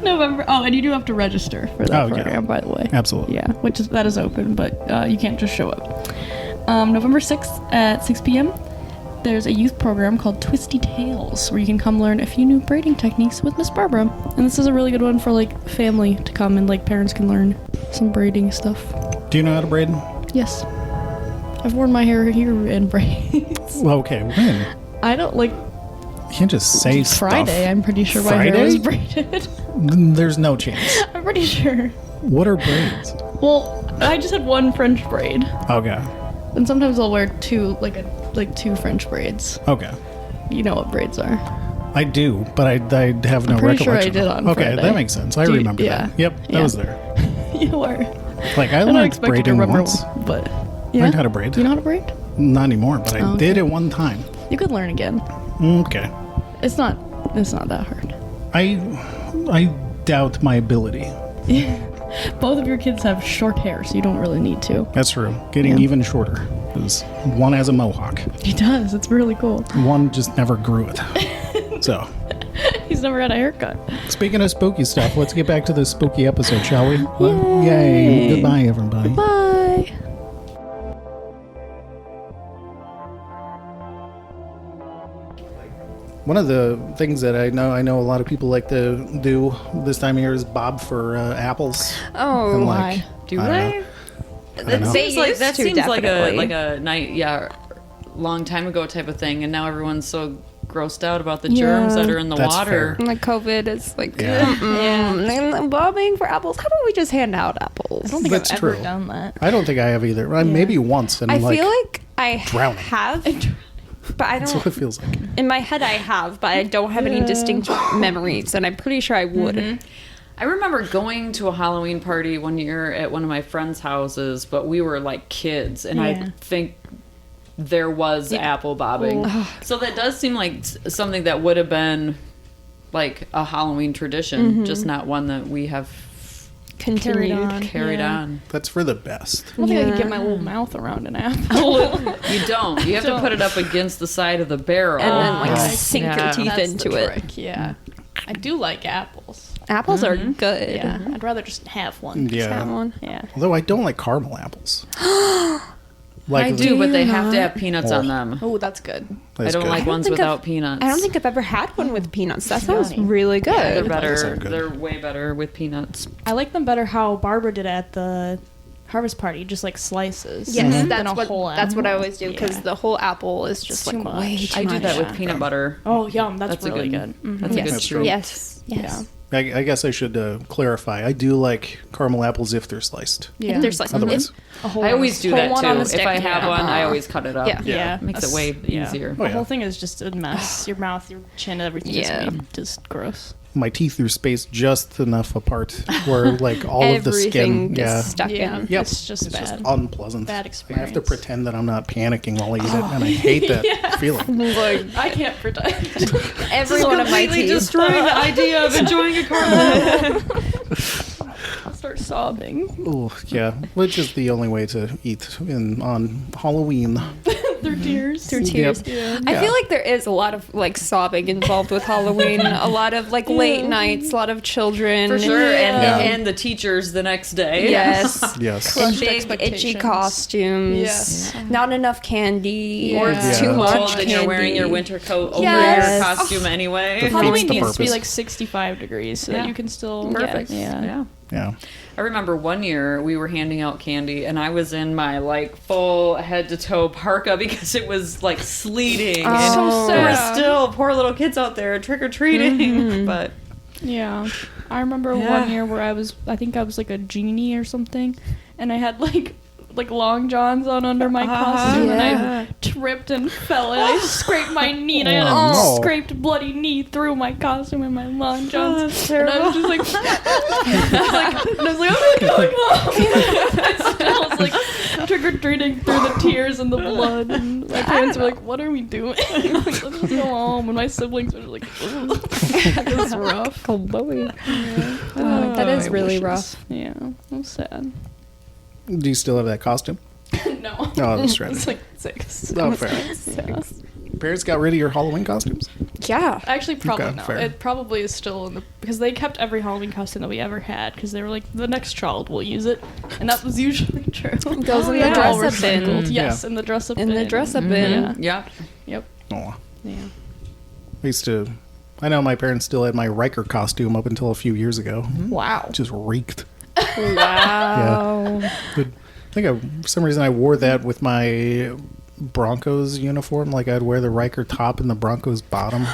November. Oh, and you do have to register for that Oh, yeah. program, by the way. Absolutely. Yeah, that is open, but you can't just show up. November 6th at 6 p.m., there's a youth program called Twisty Tales, where you can come learn a few new braiding techniques with Miss Barbara. And this is a really good one for, like, family to come, and, like, parents can learn some braiding stuff. Do you know how to braid? Yes. I've worn my hair here in braids. Well, okay, when? I don't, like, You can't just say Friday, stuff. I'm pretty sure my hair Friday? was braided. There's no chance. I'm pretty sure. What are braids? Well, I just had one French braid, Okay. and sometimes I'll wear two, like two French braids. Okay. You know what braids are? I do, but I have no pretty sure I recollection. did on Okay, Friday. that makes sense. I Do you- remember yeah. that. Yep, that Yeah. was there. You are. Like, I I don't learned expect you to braiding remember, once. but yeah. Learned how to braid. Do you know how to braid? Not anymore, but I Oh, did okay. it one time. You could learn again. Okay. It's not that hard. I doubt my ability. Both of your kids have short hair, so you don't really need to. That's true. Getting Yeah. even shorter. 'Cause one has a mohawk. He does. It's really cool. One just never grew it. So, He's never had a haircut. speaking of spooky stuff, let's get back to this spooky episode, shall we? Yay. Goodbye, everybody. Bye. One of the things that I know a lot of people like to do this time of year is bob for apples. Oh, And why? Do I don't they? know. That know. seems like used that to, seems like definitely. a night, long time ago type of thing, and now everyone's so grossed out about the Yeah. germs that are in the That's water. fair. like COVID is like, Yeah. and bobbing for apples. How about we just hand out apples? I don't think That's I've ever true. done that. I don't think I have either. Maybe once. And I like, feel like I drowning. have, but I that's don't. what it feels like. In my head, I have, but I don't have any Yeah. distinct memories, and I'm pretty sure I would. I remember going to a Halloween party one year at one of my friends' houses, but we were like kids, and Yeah. I think there was apple bobbing. So that does seem like something that would have been like a Halloween tradition, just not one that we have Continued. on. carried Yeah. on. That's for the best. I don't think I could Yeah. get my little mouth around an apple. You don't. You have to put it up against the side of the barrel. And then like Oh. sink your Yeah. teeth That's into the it. trick, yeah. I do like apples. Apples are good. Yeah. I'd rather just have one. That Yeah. one. Yeah. Although I don't like caramel apples. Like I do, but they have to have peanuts on them. Oh, that's good. I that's don't good. like ones think without I've- peanuts. I don't think I've ever had one with peanuts. That sounds Yummy. really good. they're Those better. sound good. They're way better with peanuts. I like them better how Barbara did at the harvest party, just like slices. Yes, than that's a what whole that's what I apple. always do because Yeah. the whole apple is just It's like too much. way too I do much. that with Yeah. peanut butter. Oh, yum! That's, That's a really good- good. Mhm. That's a Yes. good That's treat. true. Yes. Yes. I guess I should clarify. I do like caramel apples if they're sliced. Yeah. If there's like Otherwise, a whole I always do Whole that one on too. the If I stick, have yeah. one, I always cut it up. Yeah. Yeah. Makes it way Yeah. easier. Oh, The yeah. whole thing is just a mess. Your mouth, your chin, everything Yeah. is gonna be just gross. my teeth are spaced just enough apart where like all of the Everything skin, yeah, is stuck Yeah. in. Yep. It's just it's bad. just unpleasant. Bad I have to experience. pretend that I'm not panicking while I eat it, and I hate that feeling. Like I can't pretend. every one of my teeth. destroying the idea of enjoying a caramel. I'll start sobbing. Oh, yeah, which is the only way to eat on Halloween. Through tears. Through tears. Yeah. I Yeah. feel like there is a lot of like sobbing involved with Halloween. A lot of like late nights, a lot of children. For sure. Yeah. And the teachers the next day. Yes. Yes. And Crushed big itchy expectations. costumes. Yes. Not enough candy. Yeah. Or it's Yeah. too much Cold candy. and you're wearing your winter coat over Yes. your costume anyway. Defeats Halloween the needs to be purpose. like 65 degrees so that Yeah. you can still. Perfect. Yeah. Yeah. Yeah. I remember one year we were handing out candy and I was in my like full head to toe parka because it was like sleeting and So there were sad. still poor little kids out there trick or treating. But Yeah. I remember Yeah. one year where I think I was like a genie or something, and I had like long johns on under my costume, Yeah. and I tripped and fell, and I scraped my knee, and I had a Oh, no. scraped bloody knee through my costume and my long johns. that's And I was just like, I was like, I'm going home. I was like trick or treating through the tears and the blood, and my parents were like, "What are we doing? Like, let's just go home." And my siblings were like, "Ugh." It was rough. That is My really wishes. rough. Yeah, it was sad. Do you still have that costume? No. Oh, that's right. It's like 6. Oh, fair. Yeah. Parents got rid of your Halloween costumes. Yeah. Actually, probably Okay, no. fair. It probably is still in the because they kept every Halloween costume that we ever had because they were like the next child will use it, and that was usually true. It goes in They're the all dress up bin. recycled. Mm, Yes, yeah. in the dress up In bin. the dress up bin. Yeah. yeah. Oh, Yeah. I used to. I know my parents still had my Riker costume up until a few years ago. Wow. Just reeked. Wow. But I think for some reason I wore that with my Broncos uniform. Like I'd wear the Riker top and the Broncos bottom.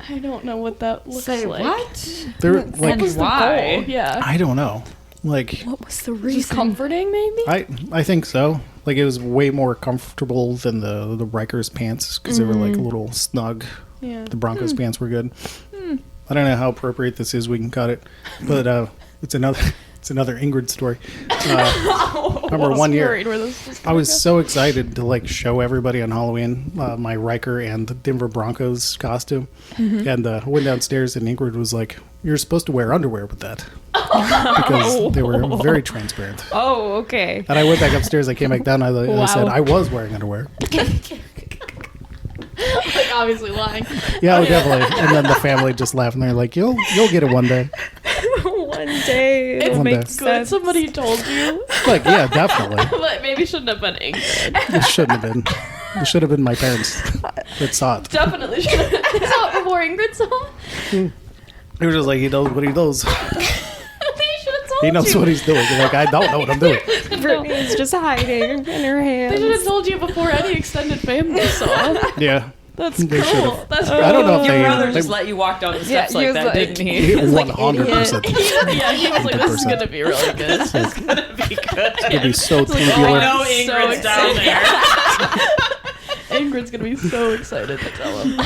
I don't know what that looks Say like. what? They're And like, why? Yeah. I don't know. Like, What was the Just reason? comforting, maybe? I think so. Like, it was way more comfortable than the Rikers pants because they were like a little snug. Yeah. The Broncos pants were good. I don't know how appropriate this is. We can cut it, but it's another Ingrid story. Remember one year, Worried where this is I was so excited to like show everybody on Halloween my Riker and Denver Broncos costume, and I went downstairs and Ingrid was like, "You're supposed to wear underwear with that," because they were very transparent. Oh, okay. And I went back upstairs. I came back down. I said Wow. I was wearing underwear. like obviously lying. Yeah, definitely. And then the family just laughed and they're like, "You'll get it one day." One day. It's It'll One make day. Good sense. somebody told you, Like, yeah, definitely. but maybe shouldn't have been Ingrid. It shouldn't have been. It should have been my parents that saw it. Definitely should have. They saw it before Ingrid saw it. They were just like, he knows what he knows. They should have told He knows you. what he's doing. You're like, I don't know what I'm doing. Brittany's just hiding in her They should have hands. told you before any extended family saw it. Yeah. That's They cool. should've. That's I don't know if Your they. brother they just let you walk down the steps he like was that, like- didn't he? 100%. yeah, he was like, "This is 100%. gonna be really good." This is gonna be good. It'd be so like, tubular. I know So Ingrid's down there. Ingrid's gonna be so excited to tell him.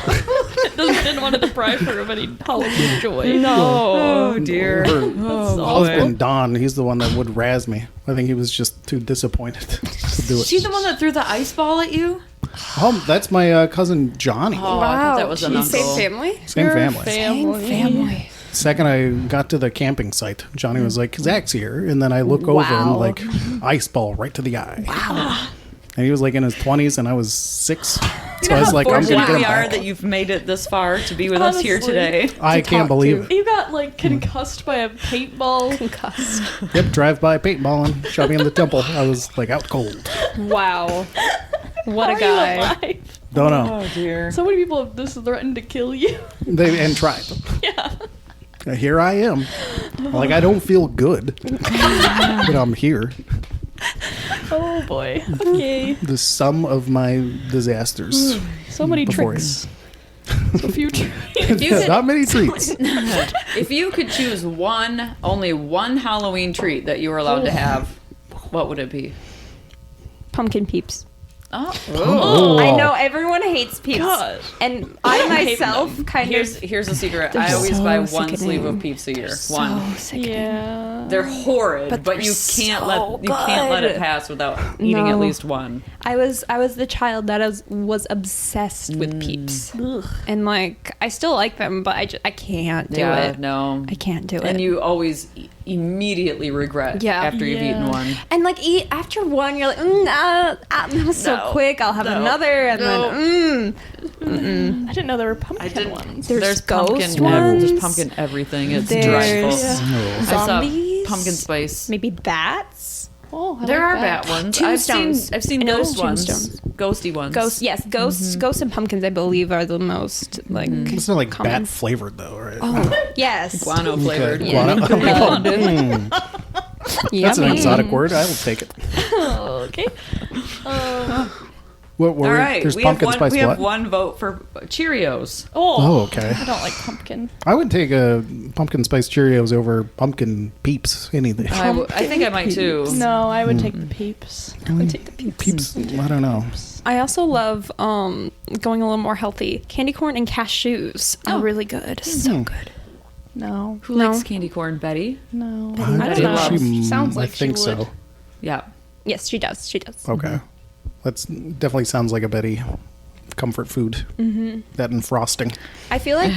Didn't want to deprive her of any Halloween joy. Oh dear. Her That's husband, Don, he's the one that would razz me. I think he was just too disappointed to do it. She's the one that threw the ice ball at you? That's my cousin, Johnny. Oh, I thought that was an Geez. uncle. Same family? Same family. Family. Second, I got to the camping site. Johnny was like, Zach's here. And then I look over and Wow. like, ice ball right to the eye. Wow. And he was like in his 20s and I was 6. You So know I was how like, I'm going to fortunate get him we are back. that you've made it this far to be with us here Honestly. today. I can't talk believe to. You got like concussed by a paintball. Concussed. it. Yep, drive by paintballing, shopping in the temple. I was like out cold. Wow. What How a are you guy. alive? Don't know. Oh dear. So many people have this threatened to kill you. And tried. Yeah. Here I am. Like, I don't feel good. But I'm here. Oh boy. Okay. The sum of my disasters. So many Before tricks. The future. If you could, Not many treats. if you could choose only one Halloween treat that you were allowed to have, what would it be? Pumpkin peeps. Oh. I know everyone hates peeps. God. And I hate myself them. kind Here's of. here's a secret. They're I always so buy one sickening. sleeve of Peeps a year. One. So sickening. Yeah. They're horrid, But but they're you can't let so you can't let it good. pass without eating at No. least one. I was the child that was obsessed with peeps. And like I still like them, but I can't do yeah, it. no. I can't do it. And you always immediately regret Yeah. after you've Yeah. eaten one. And like eat after one, you're like, that was so No. quick. I'll have No. another, and No. then I didn't know there were pumpkin ones. There's pumpkin. ghost There's ones. pumpkin everything. It's There's- dreadful. Yeah. I saw Zombies? pumpkin spice. maybe bats. Oh, I There like are that. bad ones. Tombstones. I've seen I know ghost ones. tombstones. Ghosty ones. Ghosts, yes, ghosts, ghosts and pumpkins. I believe are the most like. It's not like common. bat flavored, though, right? Oh, yes. Guano flavored. Okay. Yeah. Guano. That's an Yummy. exotic word. I will take it. Oh, okay. What All were right, There's we pumpkin have one. spice We have what? one vote for Cheerios. Oh, okay. I don't like pumpkin. I would take a pumpkin spice Cheerios over pumpkin peeps any day. I think I might too. No, I would take the peeps. I would take the peeps. Peeps, I don't know. I also love going a little more healthy. Candy corn and cashews are really good. So good. No. Who No. likes candy corn, Betty? No. I don't know. She, Sounds like I think she would. so. Yeah. Yes, she does. She does. Okay. That's definitely sounds like a Betty comfort food. Mm-hmm. That and frosting. I feel like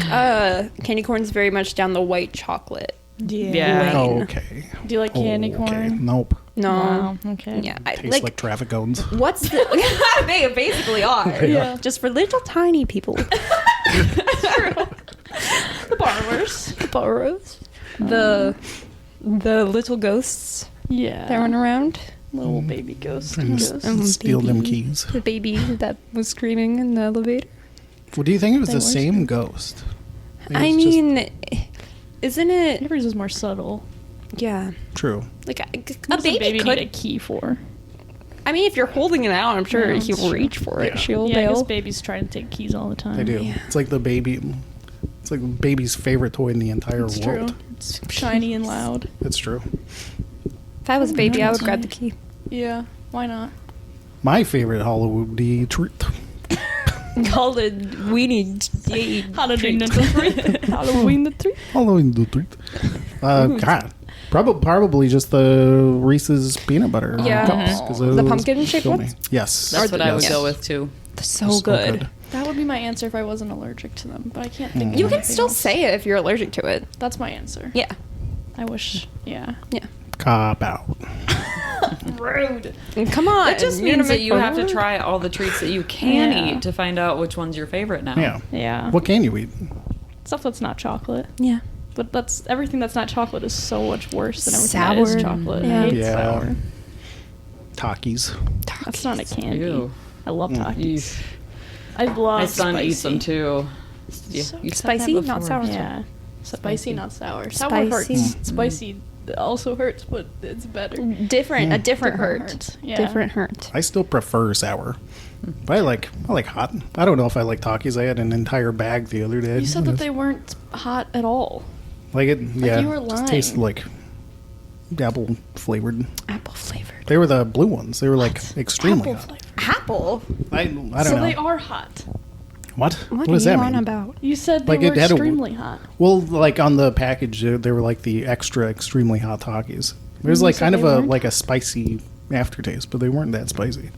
candy corn is very much down the white chocolate. Yeah. Oh, okay. Do you like candy Okay. corn? Nope. No. Wow. Okay. Yeah. I, Tastes like traffic cones. what's the? They basically are. Yeah. Just for little tiny people. The borrowers. The borrows. The little ghosts Yeah. that run around. Little baby ghost. And steal them keys. The baby that was screaming in the elevator. Well, do you think it was They the were same ghost? I it's just mean, isn't it? Yours is more subtle. Yeah. true. Like a What does baby need could. a key for? I mean, if you're holding it out, I'm sure Yeah, he'll that's true. reach for it. Yeah. She'll. Yeah, I guess they'll- babies try to take keys all the time. They do. Yeah. It's like the baby. It's like baby's favorite toy in the entire It's world. true. It's shiny and loud. It's true. If I was a baby, I would Nice. grab the key. Yeah. Why not? My favorite Halloween treat. Called it weenie. Halloween the treat. Halloween the treat. Halloween treat. God. Probably just the Reese's peanut butter Yeah. cups. 'Cause The those pumpkin-shaped kill me. ones? Yes. That's what I would Yes. go with too. So good. That would be my answer if I wasn't allergic to them, but I can't think of You can anything still else. say it if you're allergic to it. That's my answer. Yeah. I wish. Yeah. Yeah. Cop out. Rude. And come on. It just you're gonna means that make you have to fun? try all the treats that you can Yeah. eat to find out which one's your favorite now. Yeah. Yeah. What can you eat? Stuff that's not chocolate. Yeah. But that's everything that's not chocolate is so much worse than everything that is Sour. chocolate. Yeah. I hate Yeah. sour. Takis. That's not a candy. Ew. I love Takis. Yeesh. I love My son spicy. eats them too. Yeah, So you said spicy, that not before. sour. Yeah. Spicy, not sour. Sour Spicy. hurts. Spicy also hurts, but it's better. Different. A different hurt. hurt. Yeah. Different hurt. I still prefer sour. But I like hot. I don't know if I like Takis. I had an entire bag the other day. You said that they weren't hot at all. like it. Yeah, you were it tasted lying. like apple flavored. Apple flavored. They were the blue ones. They were like extremely Apple hot. flavor. Apple? I don't So know. they are hot. What? What does are that you on mean? about? You said they Like, it were had a- extremely hot. Well, like on the package, they were like the extra extremely hot Takis. There's Mm, like so kind of they a weren't? like a spicy aftertaste, but they weren't that spicy.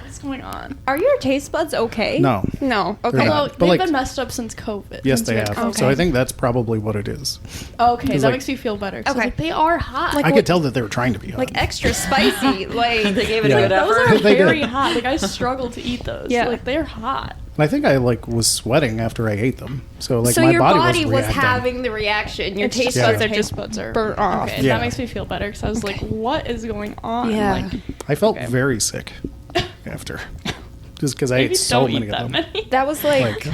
What's going on? Are your taste buds okay? No. No. They're Okay. not. Although but they've like- been messed up since COVID. Yes, since they we had have. COVID. So I think that's probably what it is. Okay, that 'Cause, like- makes me feel better. 'cause I was Okay. like, they are hot. Like, I what- could tell that they were trying to be hot. Like extra spicy. Like They gave it Yeah. a good those effort. are They did. very hot. Like I struggle to eat those. Yeah. Like they're hot. And I think I like was sweating after I ate them. So like so my your body, was reacting. having the reaction. Your It's taste just buds our are taste just buds are burnt off. Okay, Yeah. that makes me feel better because I was like, what is going on? Yeah. Like, I felt Okay. very sick after, just because I maybe ate so don't many eat of that them. many. That was like, Like,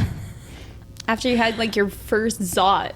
after you had like your first Zot.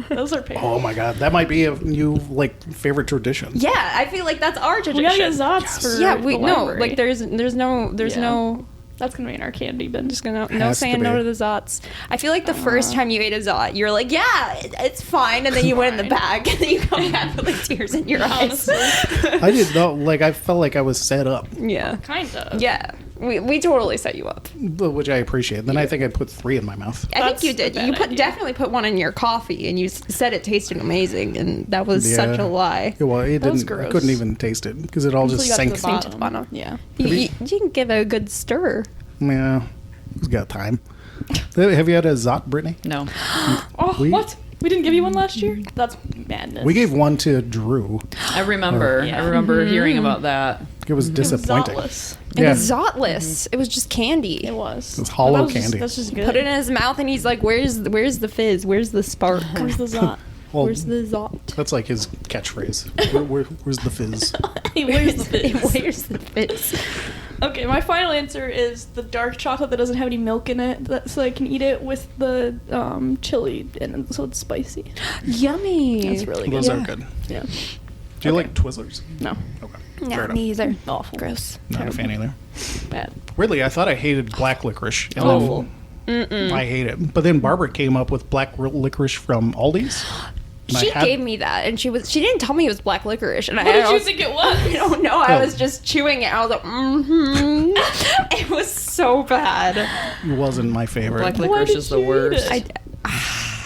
Those are painful. oh my god, that might be a new like favorite tradition. Yeah, I feel like that's our We tradition. gotta get Zots for Yeah, we the no, library. like there's no Yeah. That's gonna be in our candy bin. just gonna no Has to saying no be. to the Zots. I feel like the first time you ate a Zot, you're like, yeah, it's fine, and then you went in the Fine. bag, and then you come back with like tears in your eyes. I did not like. I felt like I was set up, Yeah, Kind of. yeah, we totally set you up. which I appreciate. Then I think I put 3 in my mouth. I think That's you a did. bad You idea. definitely put one in your coffee, and you said it tasted amazing, and that was Yeah. such a lie. Yeah, well, it That was didn't. I gross. couldn't even taste it because it all Until just you got sank. to the Sank to the bottom. bottom. Yeah. You didn't give it a good stir. Yeah, who's got time? Have you had a Zot, Brittany? No. Oh, We- what? We didn't give you one last year? That's madness. We gave one to Drew. I remember. Yeah. I remember hearing about that. It was It was disappointing. Zotless. It Yeah. was Zotless. It was just candy. It was. was hollow That was just- candy. That's just good. Put it in his mouth, and he's like, "Where's the fizz? Where's the spark? Where's the Zot? Well, Where's the Zot? that's like his catchphrase. Where's the fizz? Where's the fizz? Where's the fizz? Okay, my final answer is the dark chocolate that doesn't have any milk in it, so I can eat it with the chili in it, so it's spicy. Yummy. That's really good. Those are good. Yeah. Do you like Twizzlers? No. Okay. No, Fair enough. me either. Awful. Gross. Not a fan either. Bad. Weirdly, I thought I hated black licorice. And Awful. then I hate it. But then Barbara came up with black licorice from Aldi's. And She I had- gave me that, and she didn't tell me it was black licorice, and What did I you was, think it was? I don't know. I Oh. was just chewing it. I was like, mm-hmm. It was so bad. It wasn't my favorite. Black Why licorice did is the you eat worst. it?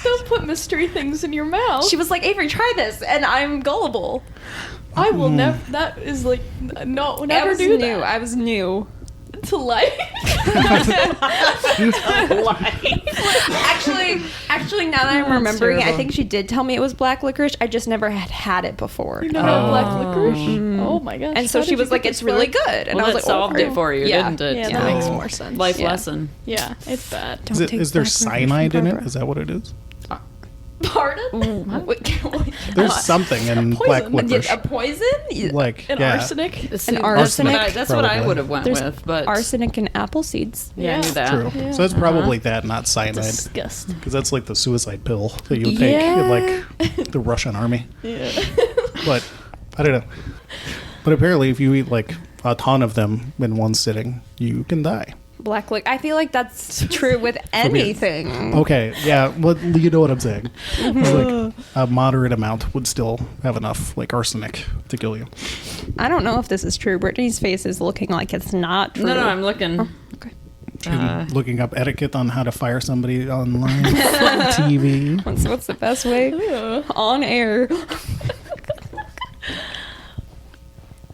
Don't put mystery things in your mouth. She was like, Avery, try this, and I'm gullible. I will never. That is like no. I Never was do new. that I was new. to life. Actually, now that I'm remembering, I terrible. think she did tell me it was black licorice. I just never had it before. You never had black licorice. Oh my gosh. And so How she did was you like, get "It's this really far? good," and Well, I was that like, solved it for you, yeah. didn't it? Yeah, Oh. that makes more sense. Life Yeah. lesson. Yeah, it's bad. Don't take Is there black licorice from cyanide in it? Barbara. Is that what it is? Pardon? There's something in black Poison. licorice. A poison? Like, An yeah. arsenic. See, arsenic? That's what I Probably. would have went There's with, but arsenic and apple seeds. yeah, I knew that. True. Yeah. So it's probably that, not cyanide. Disgusting. Because that's like the suicide pill that you would take in like the Russian army. Yeah. But I don't know. But apparently, if you eat like a ton of them in one sitting, you can die. I feel like that's true with anything. Okay, yeah, well, you know what I'm saying. It's like a moderate amount would still have enough, like arsenic, to kill you. I don't know if this is true. Brittany's face is looking like it's not true. No, I'm looking. Okay. Looking up etiquette on how to fire somebody online on TV. What's the best way? On air.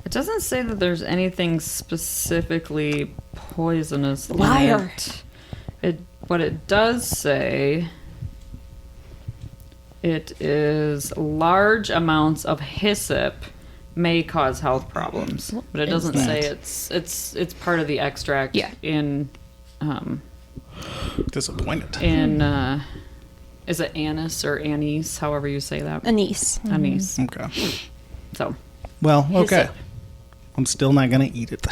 It doesn't say that there's anything specifically poisonous in Liar. it. What it does say, it is large amounts of hyssop may cause health problems, but it doesn't say it's part of the extract. Yeah. Disappointed. Is it anise or anise, however you say that? Anise. Anise. Okay. So Well, okay. Hyssop. I'm still not going to eat it.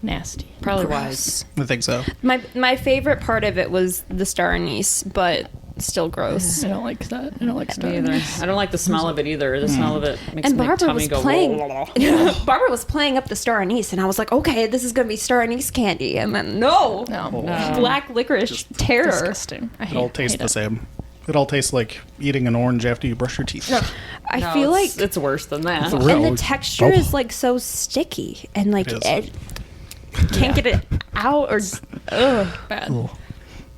Nasty. probably wise. I think so. My favorite part of it was the star anise, but still gross. I don't like that. I don't like Me either. I don't like the smell of it either. The smell of it makes And my Barbara tummy was go. playing. "Whoa, whoa, whoa." Barbara was playing up the star anise, and I was like, okay, this is gonna be star anise candy, and then no, black licorice terror. Disgusting. I hate It all tastes hate the it. same. It all tastes like eating an orange after you brush your teeth. I No, feel like, it's worse than that. For real. and the texture Oh. is like so sticky, and like It it, is. can't get it out or. Ugh. Bad.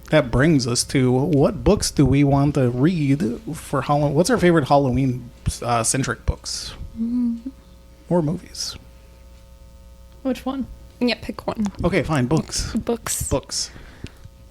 That brings us to what books do we want to read for Halloween? What's our favorite Halloween centric books or movies? Which one? Yeah, pick one. Okay, fine. Books. Books. Books.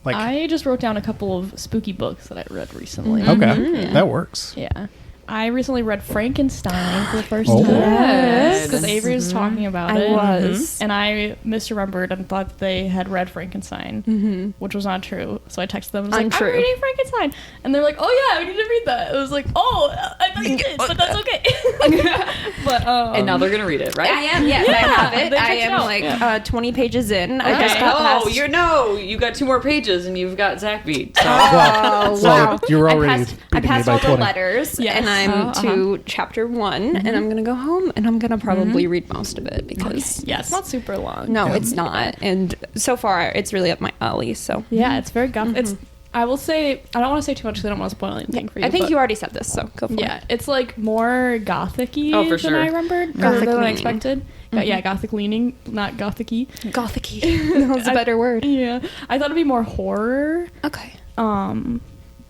Like I just wrote down a couple of spooky books that I read recently. okay, that works. Yeah. I recently read Frankenstein for the first Oh. time. Yes. Because Avery was talking about I it. was. And I misremembered and thought they had read Frankenstein, which was not true. So I texted them and was like, Untrue. I'm reading Frankenstein. And they're like, oh yeah, we need to read that. It was like, oh, I thought you did, but that's okay. But And now they're gonna read it, right? I am. Yes, I have it. they I checked it am out. like 20 pages in. I Okay. just got Oh, past. you got 2 more pages and you've got Zach beat. So. Oh, Well, wow. you were already I beating passed me by all the 20. letters, Yes. and I'm to chapter 1, and I'm going to go home, and I'm going to probably read most of it because, yeah, it's not super long. no, it's not. And so far, it's really up my alley, so. Yeah, it's very gothic. It's, I will say, I don't want to say too much because I don't want to spoil anything for you. I think but you already said this, so go for yeah, it. it's like more gothic-y Oh, for than sure. I remembered. Gothic or than I leaning. expected. Yeah, gothic leaning, not gothic-y. Gothic-y. That was a better word. Yeah, I thought it'd be more horror. Okay.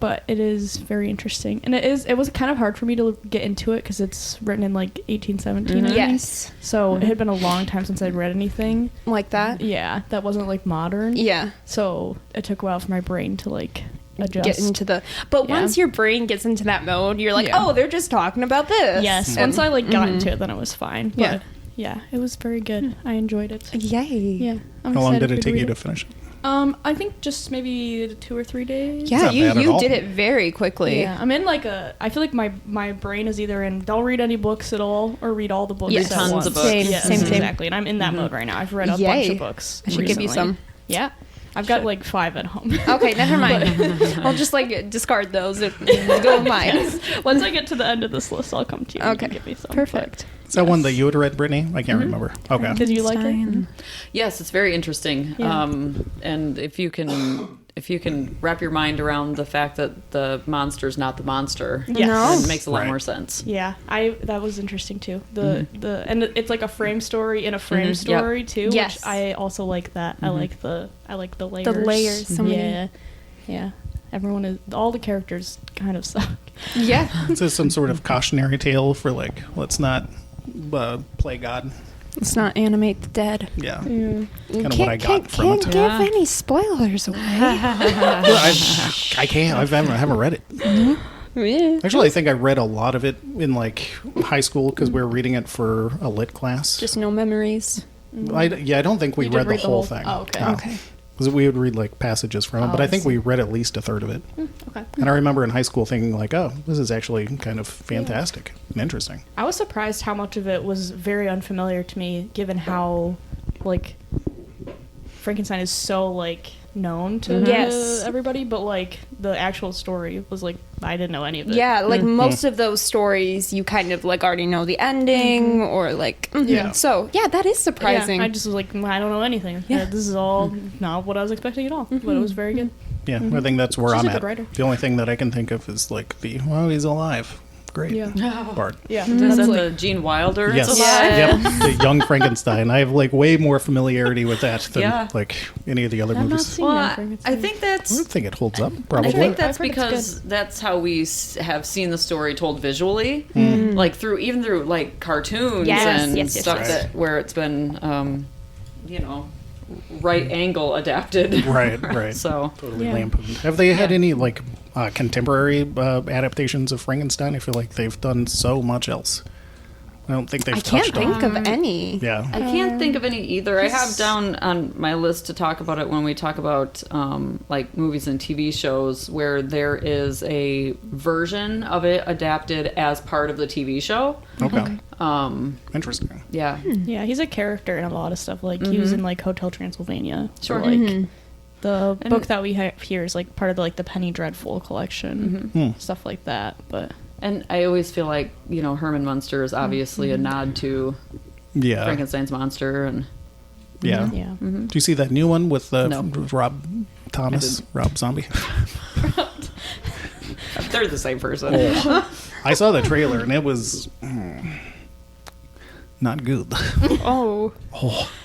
But it is very interesting, and it was kind of hard for me to get into it because it's written in like 1817. I think. Yes. So it had been a long time since I'd read anything. Like that? Yeah, that wasn't like modern. Yeah. So it took a while for my brain to like adjust. Get into the. But Yeah. once your brain gets into that mode, you're like, Yeah. oh, they're just talking about this. Yes. And- Once I like got into it, then it was fine. But Yeah. yeah, it was very good. I enjoyed it. Yay. Yeah. I'm How long excited did it to take you read to finish it? I think just maybe 2 or 3 days. Yeah, not bad at you all. did it very quickly. Yeah, I'm in like I feel like my brain is either in don't read any books at all or read all the books Yes. at Tons once. of books. Same, Yes, same, same. exactly. And I'm in that mode right now. I've read a bunch Yay. of books. I should give you recently. some. Yeah. I've got like 5 at home. Okay, never mind. I'll just like discard those and go with mine. Once I get to the end of this list, I'll come to you. Okay. And give me some. Perfect. Is that one that you had read, Brittany? I can't remember. Okay. Did you like it? Yes, it's very interesting. Yeah. And if you can wrap your mind around the fact that the monster's not the monster, Yes. No. it makes a lot Right. more sense. Yeah, that was interesting too. The and it's like a frame story in a frame Yep. story too. Yes. Which I also like that. I like the layers. The layers, so many. yeah, yeah. Everyone is all the characters kind of suck. Yeah. Is this some sort of cautionary tale for like, let's not play God? Let's not animate the dead. Yeah. Mm. Kind of what I got from can't it. give Yeah. any spoilers away. I can't. I haven't read it. Yeah. Actually, I think I read a lot of it in like high school because we were reading it for a lit class. Just no memories. I don't think we You didn't read the read the whole whole- thing. oh, okay. No. Okay. 'Cause we would read like passages from it, but Oh, I I think see. we read at least a third of it. Okay. And I remember in high school thinking like, oh, this is actually kind of fantastic and interesting. I was surprised how much of it was very unfamiliar to me, given how like Frankenstein is so like known to Yes. everybody, but like the actual story was like I didn't know any of it. Yeah, like most of those stories, you kind of like already know the ending, or like Yeah. So yeah, that is surprising. Yeah, I just was like, I don't know anything. Yeah. This is all not what I was expecting at all, but it was very good. Yeah, I think that's where She's I'm a good at. writer. The only thing that I can think of is like he's alive. Great. Yeah. Part. Yeah, Is that's that like, the Gene Wilder? Yes. It's alive? Yep. The Young Frankenstein. I have like way more familiarity with that than Yeah. like any of the other I've not movies. seen Well, Young I Frankenstein. think I that's. don't think it holds up. I Probably. think that's I've heard it's because that's how we have seen the story told visually, Mm. like even through like cartoons Yes, and yes, yes, stuff yes. that where it's been, right angle adapted. Right. So Totally Yeah. lampooned. Have they had Yeah. any like contemporary adaptations of Frankenstein? I feel like they've done so much else. I don't think they've I can't touched on. think of any. Yeah. I can't think of any either. I have down on my list to talk about it when we talk about like movies and TV shows where there is a version of it adapted as part of the TV show. Okay. Um, Interesting. yeah. yeah, he's a character in a lot of stuff. Like he was in like Hotel Transylvania. Sure. Or, like Mm-hmm. the And- book that we have here is like part of the, like the Penny Dreadful collection, Hmm. stuff like that. But And I always feel like, Herman Munster is obviously a nod to Yeah. Frankenstein's monster. And Yeah. yeah, Do you see that new one with No. Rob Thomas, Rob Zombie? they're the same person. I saw the trailer and it was not good. Oh,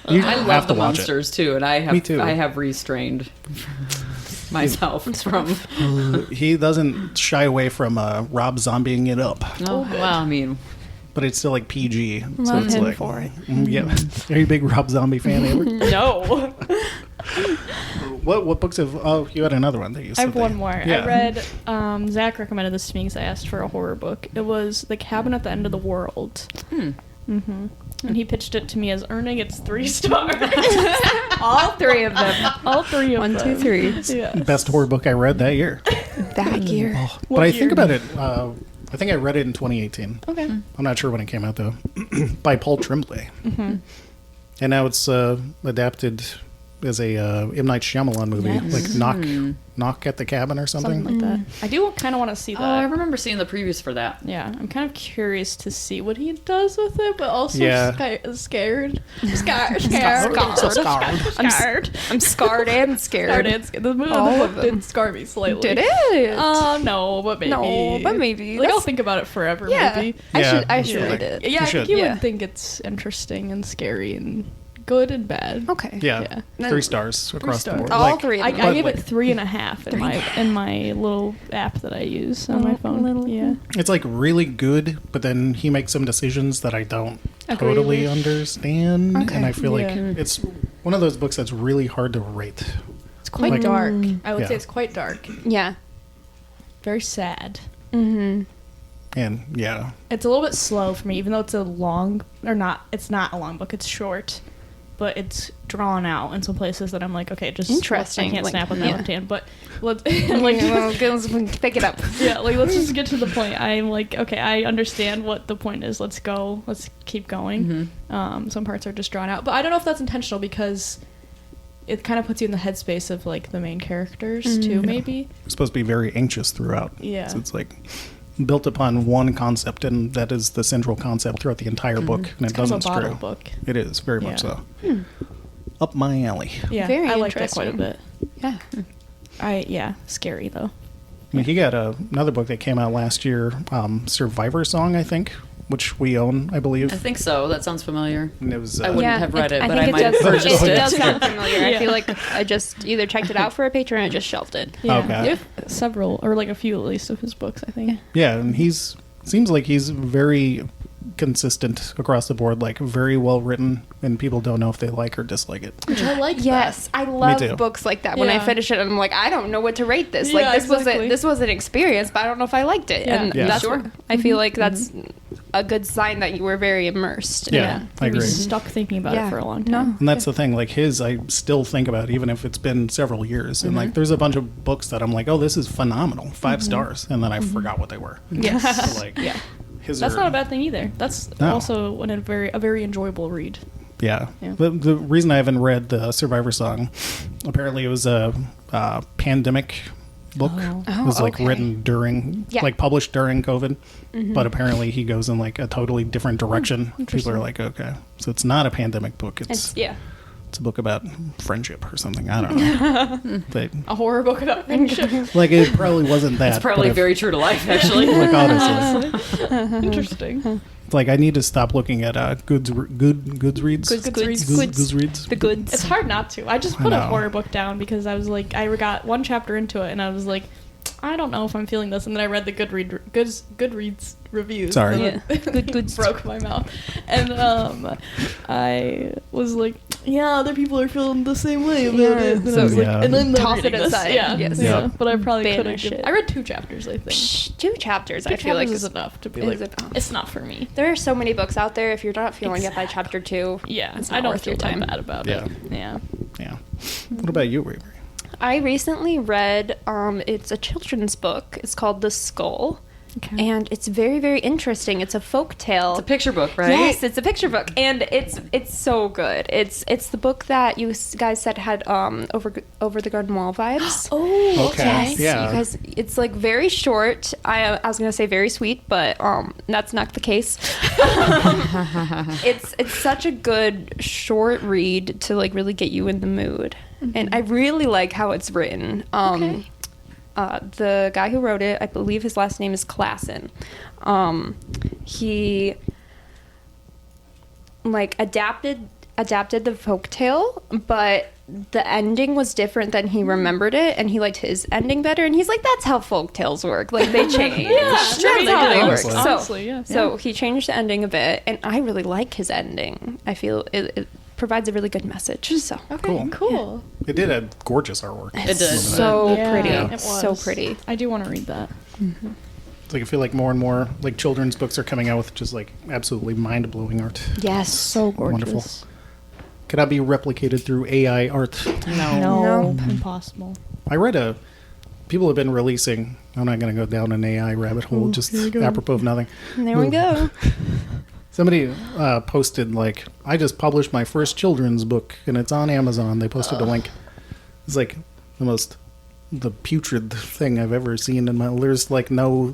You I have love to the watch it. monsters too, and I have Me too. I have restrained myself from. He doesn't shy away from Rob Zombieing it up, Oh, well, I mean, but it's still like PG. so Love it's him like, for it. Yeah. Are you a big Rob Zombie fan, Avery? no. What books have? Oh, you had another one that you I said. have one more. Yeah. I read. Zach recommended this to me because I asked for a horror book. It was The Cabin at the End of the World. And he pitched it to me as earning its 3 stars. all three of them. All 3 of them. 1, 2, 3. Yeah. Best horror book I read that year. That year. But I think year? about it. I think I read it in 2018. Okay. I'm not sure when it came out though. By Paul Tremblay. Mm-hmm. And now it's adapted as a M. Night Shyamalan movie, Yes. like Knock at the Cabin or something. Something like that. I do kind of want to see that. I remember seeing the previews for that. Yeah, I'm kind of curious to see what he does with it, but also Yeah. scared. Scarred. Scared. I'm scared and Scared scared. and scared. The movie All the of book them. did scar me slightly. Did it? No, but maybe. No, but maybe. Like, I'll That's- think about it forever, yeah. maybe. Yeah, I should yeah. read it. Yeah, You I should. think you Yeah. would think it's interesting and scary and good and bad. Okay. Yeah, Yeah. 3 stars across the stars. board. All Like, 3 of I, them. I gave like- it 3.5 in my little app that I use on my Little- phone. little- Yeah. It's like really good, but then he makes some decisions that I don't Agree totally with. understand, Okay. and I feel like Yeah. it's one of those books that's really hard to rate. It's quite Like- dark. I would Yeah. say it's quite dark. Yeah. Very sad. Mm-hmm. And yeah, It's a little bit slow for me, even though it's a long or not. It's not a long book. It's short, but it's drawn out in some places that I'm like, okay, just Interesting, I can't like, snap with my yeah. left hand, but let's Like, like pick it up. yeah, like let's just get to the point. I'm like, okay, I understand what the point is. Let's go. Let's keep going. Some parts are just drawn out, but I don't know if that's intentional because it kind of puts you in the headspace of like the main characters too. Maybe. it's supposed to be very anxious throughout. Yeah. So it's like built upon one concept, and that is the central concept throughout the entire book, and it Kind of doesn't a bottle stray. book. It is very much Yeah. so. Up my alley. Yeah, Very I like that quite a interesting. bit. Yeah. Scary though. I mean, he got another book that came out last year, Survivor Song, I think, which we own, I believe. I think so. That sounds familiar. And it was I wouldn't have read it, I but think I might have does, purchased it it. does sound familiar. I Yeah. feel like I just either checked it out for a Patreon or just shelved it. Yeah, Okay. you have several or like a few at least of his books. I think. Yeah, and seems like he's very consistent across the board, like very well written, and people don't know if they like or dislike it. Which I like. Yes, I love too. books like that. When I Yeah. finish it, I'm like, I don't know what to rate this. Yeah, Like exactly. this was an experience, but I don't know if I liked it. Yeah. And Yeah. that's Sure. what, I feel like that's a good sign that you were very immersed. Yeah, I You'd be agree. stuck thinking about Yeah. it for a long time. No. And that's the thing, like his, I still think about, even if it's been several years. And like, there's a bunch of books that I'm like, oh, this is phenomenal, 5 stars, and then I forgot what they were. Yes. So, like, Yeah. his That's are- not a bad thing either. That's No. also a very enjoyable read. Yeah. Yeah. The reason I haven't read the Survivor Song, apparently it was a pandemic book. Oh. It was like okay. written during, Yeah. like published during COVID. But apparently he goes in like a totally different direction. People are like, okay. So it's not a pandemic book. It's Yeah. a book about friendship or something. I don't know. But A horror book about friendship. like it probably wasn't that. It's probably but very true to life, actually. like honestly. Interesting. Like I need to stop looking at Goodreads. Goodreads. The goods. It's hard not to. I just I put a know. horror book down because I was like, I got one chapter into it and I was like, I don't know if I'm feeling this. And then I read the Goodreads reviews. Sorry. And Yeah. it Goods. broke my mouth. And I was like, yeah, other people are feeling the same way about Yeah. it. And So I was like, yeah. and then Toss reading it this. aside. Yeah. Yes. Yeah. Yeah. But I probably could have Banish given. it. I read 2 chapters, I think. Psh, 2 chapters. 2 I feel like chapters is is enough to be is like, enough. it's not for me. There are so many books out there. If you're not feeling it by chapter 2, Yeah, it's I not don't worth feel your that time. bad about Yeah. it. Yeah. Yeah. What about you, Avery? I recently read. It's a children's book. It's called The Skull, Okay. and it's very, very interesting. It's a folk tale. It's a picture book, right? Yes, it's a picture book, and it's so good. It's the book that you guys said had over the garden wall vibes. Oh, Okay. Yes, Yeah. because it's like very short. I was gonna say very sweet, but that's not the case. It's such a good short read to like really get you in the mood, and I really like how it's written. Okay. The guy who wrote it, I believe his last name is Klassen. He like adapted the folktale, but the ending was different than he remembered it, and he liked his ending better. And he's like, "That's how folktales work. Like they change. That's I mean, how they they do. work." Honestly. Honestly, yeah. So he changed the ending a bit, and I really like his ending. I feel it provides a really good message. So Cool. Cool. It did have gorgeous artwork. It did. so Yeah, pretty, it was. so pretty. I do want to read that. It's like I feel like more and more like children's books are coming out with just like absolutely mind blowing art. Yes, So gorgeous. Wonderful. Cannot be replicated through AI art. No, Nope. impossible. I read people have been releasing. I'm not going to go down an AI rabbit hole, just here we go. apropos of nothing. There we go. Somebody posted like, I just published my first children's book and it's on Amazon. They posted a link. It's like the putrid thing I've ever seen in my. There's like no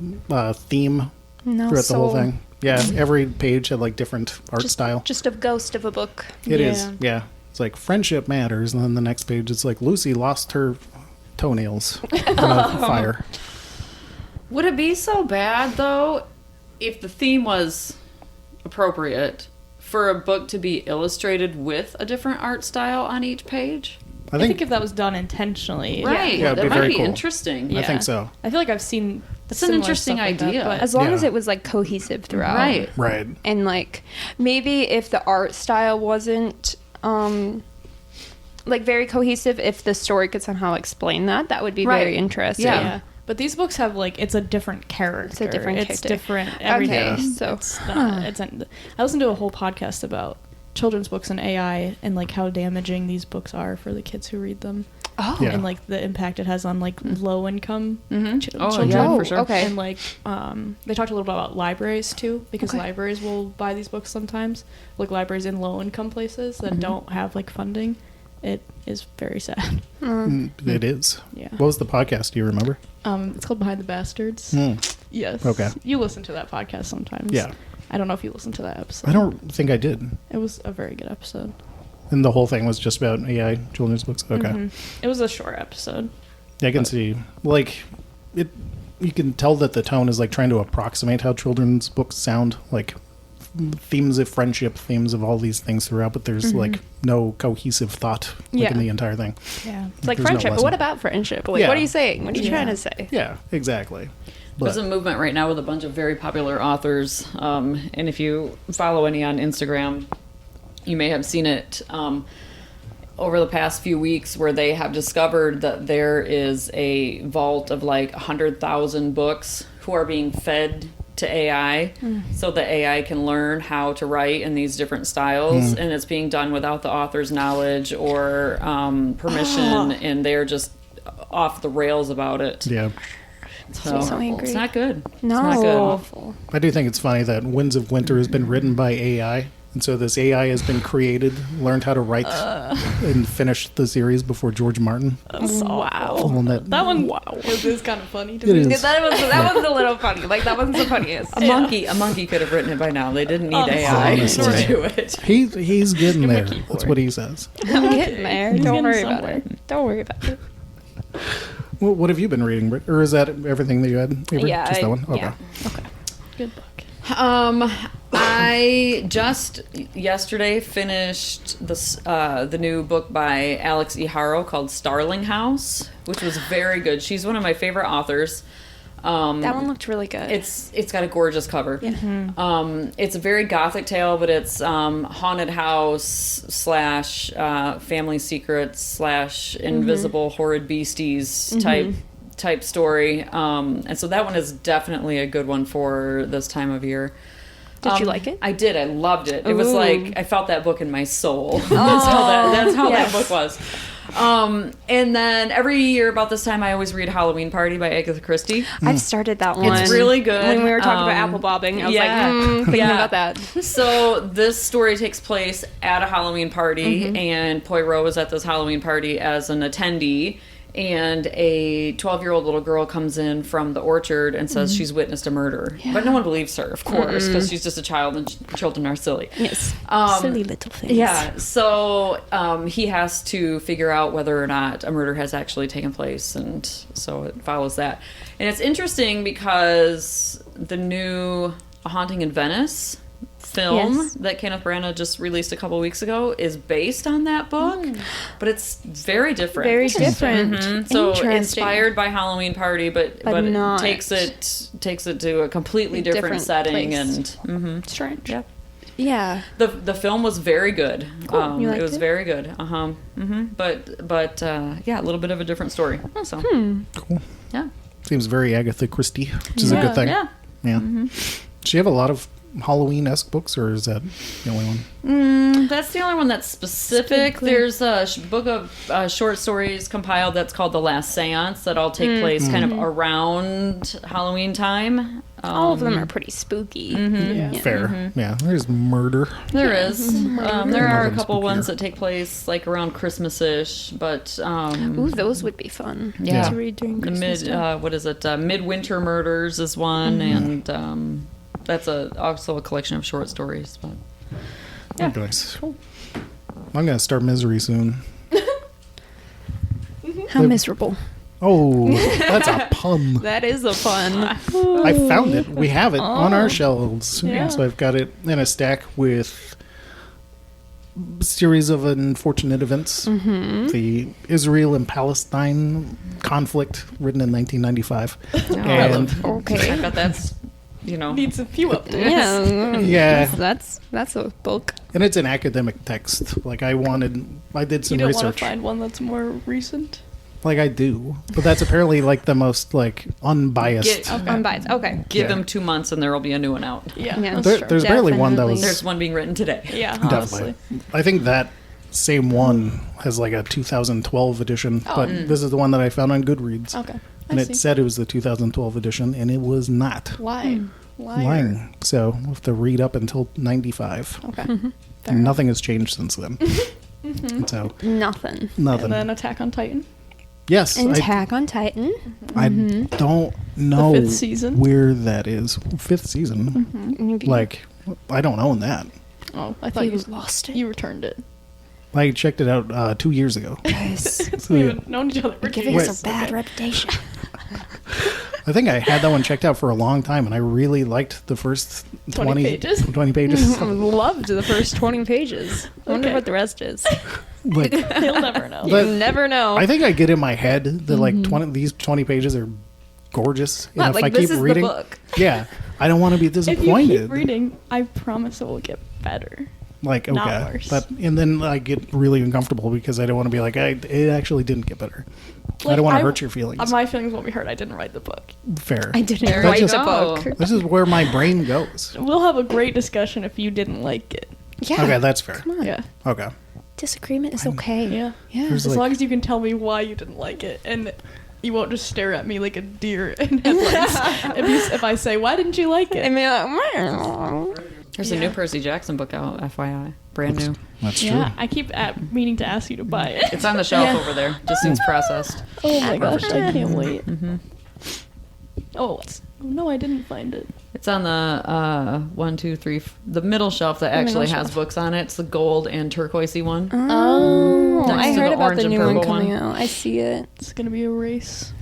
theme No, throughout the whole so- thing. Yeah, every page had like different art style. Just a ghost of a book. It is, Yeah. yeah. It's like friendship matters, and then the next page it's like Lucy lost her toenails in a fire. Would it be so bad, though, if the theme was appropriate for a book to be illustrated with a different art style on each page? I I think think if that was done intentionally, Right. Yeah, it'd that be might very be cool. interesting. I think so. I feel like I've seen. That's an similar interesting stuff like that, idea. but- As long Yeah. as it was like cohesive throughout. Right. Right. And like maybe if the art style wasn't like very cohesive, if the story could somehow explain that, that would be Right. very interesting. Yeah. yeah. But these books have like it's a different character. different It's character. different every day. Okay, so- It's not, I listened to a whole podcast about children's books and AI and like how damaging these books are for the kids who read them. Oh. Yeah. And like the impact it has on like low income Oh, children. yeah, for sure. Okay. And like they talked a little bit about libraries too, because Okay. libraries will buy these books sometimes. Like libraries in low income places that don't have like funding. It is very sad. It is. Yeah. What was the podcast? Do you remember? It's called Behind the Bastards. Mm. Yes. Okay. You listen to that podcast sometimes. Yeah. I don't know if you listened to that episode. I don't think I did. It was a very good episode. And the whole thing was just about AI children's books. Okay. Mhm. It was a short episode. Yeah, I can see. Like, it. You can tell that the tone is like trying to approximate how children's books sound. Like themes of friendship, themes of all these things throughout, but there's like no cohesive thought like Yeah. in the entire thing. Yeah. It's like There's no friendship. But lesson. what about friendship? Like, Yeah. what are you saying? What are you Yeah. trying to say? Yeah, exactly. There's But a movement right now with a bunch of very popular authors, and if you follow any on Instagram, you may have seen it over the past few weeks where they have discovered that there is a vault of like 100,000 books who are being fed to AI so that AI can learn how to write in these different styles, and it's being done without the author's knowledge or permission, and they're just off the rails about it. yeah, So, So angry. it's not good. No. It's not good. Awful. I do think it's funny that Winds of Winter has been written by AI, And so this AI has been created, learned how to write, and finish the series before George Martin. Wow. Well, That one is kind of funny to It me. is. Yeah, that was a little funny. Like, that wasn't the funniest. A monkey could have written it by now. They didn't need AI Honestly. to do it. He's getting Give him a there. keyboard. That's what he says. I'm getting there. He's Don't getting worry about somewhere. it. Don't worry about it. Well, what have you been reading, Britt? Or is that everything that you had? Avery? Yeah, Just that one? Okay. yeah. Good book. I just yesterday finished the new book by Alex E. Haro called Starling House, which was very good. She's one of my favorite authors. That one looked really good. It's got a gorgeous cover. Yeah. It's a very gothic tale, but it's haunted house / family secrets / invisible horrid beasties type story. And so that one is definitely a good one for this time of year. Did you like it? I did. I loved it. It was Ooh. like I felt that book in my soul. That's how yes. that book was. And then every year about this time, I always read Halloween Party by Agatha Christie. I've started that one. It's really good. When we were talking about apple bobbing, I was thinking about that. So this story takes place at a Halloween party, and Poirot was at this Halloween party as an attendee. And a 12-year-old little girl comes in from the orchard and says she's witnessed a murder. Yeah. But no one believes her, of course, because she's just a child and children are silly. Yes. Silly little things. Yeah, so he has to figure out whether or not a murder has actually taken place, and so it follows that. And it's interesting because the new A Haunting in Venice film Yes. that Kenneth Branagh just released a couple weeks ago is based on that book, but it's very different. Very different. So Interesting. inspired by Halloween Party, but not. it takes it to a completely different setting, place. and Strange. yeah. Yeah. The film was very good. You liked it was it? very good. But yeah, a little bit of a different story. So Cool. yeah, Seems very Agatha Christie, which is a good thing. Yeah. Yeah. Does she have a lot of Halloween-esque books, or is that the only one? That's the only one that's specific. There's a book of short stories compiled that's called The Last Seance that all take place kind of around Halloween time. All of them are pretty spooky. Yeah. Fair. Yeah. There's murder. There is. There are a Nothing couple ones spookier. that take place like around Christmas-ish, but Ooh, those would be fun Yeah. to read during the Christmas time. Midwinter Murders is one, and that's also a collection of short stories. But Yeah. Nice. I'm going to start Misery soon. How miserable. Oh, that's a pun. That is a fun. I found it. We have it on our shelves. Yeah. So I've got it in a stack with series of unfortunate events. The Israel and Palestine conflict written in 1995. And Okay. I bet that's Needs a few updates. Yeah. yeah, That's a bulk. and it's an academic text. Like I did You some don't want research. to find one that's more recent? Like I do, but that's apparently like the most like unbiased. Unbiased. Okay. Give Yeah. them 2 months and there will be a new one out. Yeah, Yeah. that's There- true. there's barely one that Definitely. was There's one being written today. Yeah, definitely. honestly. I think that same one has like a 2012 edition, but this is the one that I found on Goodreads, Okay. and I it see. said it was the 2012 edition, and it was not. Lying. Liar. Lying. So we'll have to read up until 95. Okay. And nothing has changed since then. So Nothing. nothing. And then Attack on Titan. Yes, Attack on Titan. I don't know fifth season? where that is. Fifth season. Maybe Like, I don't own that. Oh, I thought you you lost it. you returned it. I checked it out 2 years ago. Guys, So, We yeah. haven't known each other for giving years. us a bad reputation. I think I had that one checked out for a long time, and I really liked the first 20 pages? 20 pages. Loved the first 20 pages. Wonder Okay. what the rest is. Like, He'll never know. But- You never know. I think I get in my head that like 20 pages are gorgeous, and Not if like I this keep is the reading, book. yeah, I don't want to be if you disappointed. keep reading, I promise it will get better. Like, not okay, worse. but and then I get really uncomfortable because I don't want to be like, it actually didn't get better. I Like, don't want to hurt your feelings. My feelings won't be hurt. I didn't write the book. Fair. I didn't There write you the go. book. This is where my brain goes. We'll have a great discussion if you didn't like it. Yeah. Okay, that's fair. Come on. Yeah. Okay. Disagreement is okay. Yeah. Yeah. There's As like- long as you can tell me why you didn't like it, and you won't just stare at me like a deer in headlights if I say, "Why didn't you like I it?" mean, like, There's a new Percy Jackson book out, FYI. Brand new. That's true. Yeah, I keep meaning to ask you to buy it. It's on the shelf over there. Just needs processed. Oh my gosh, I can't wait. Oh, no, I didn't find it. It's on the the middle shelf that actually has books on it. It's the gold and turquoisey one. Oh, Next I to heard the about orange the and new one purple coming one. out. I see it. It's gonna be a race.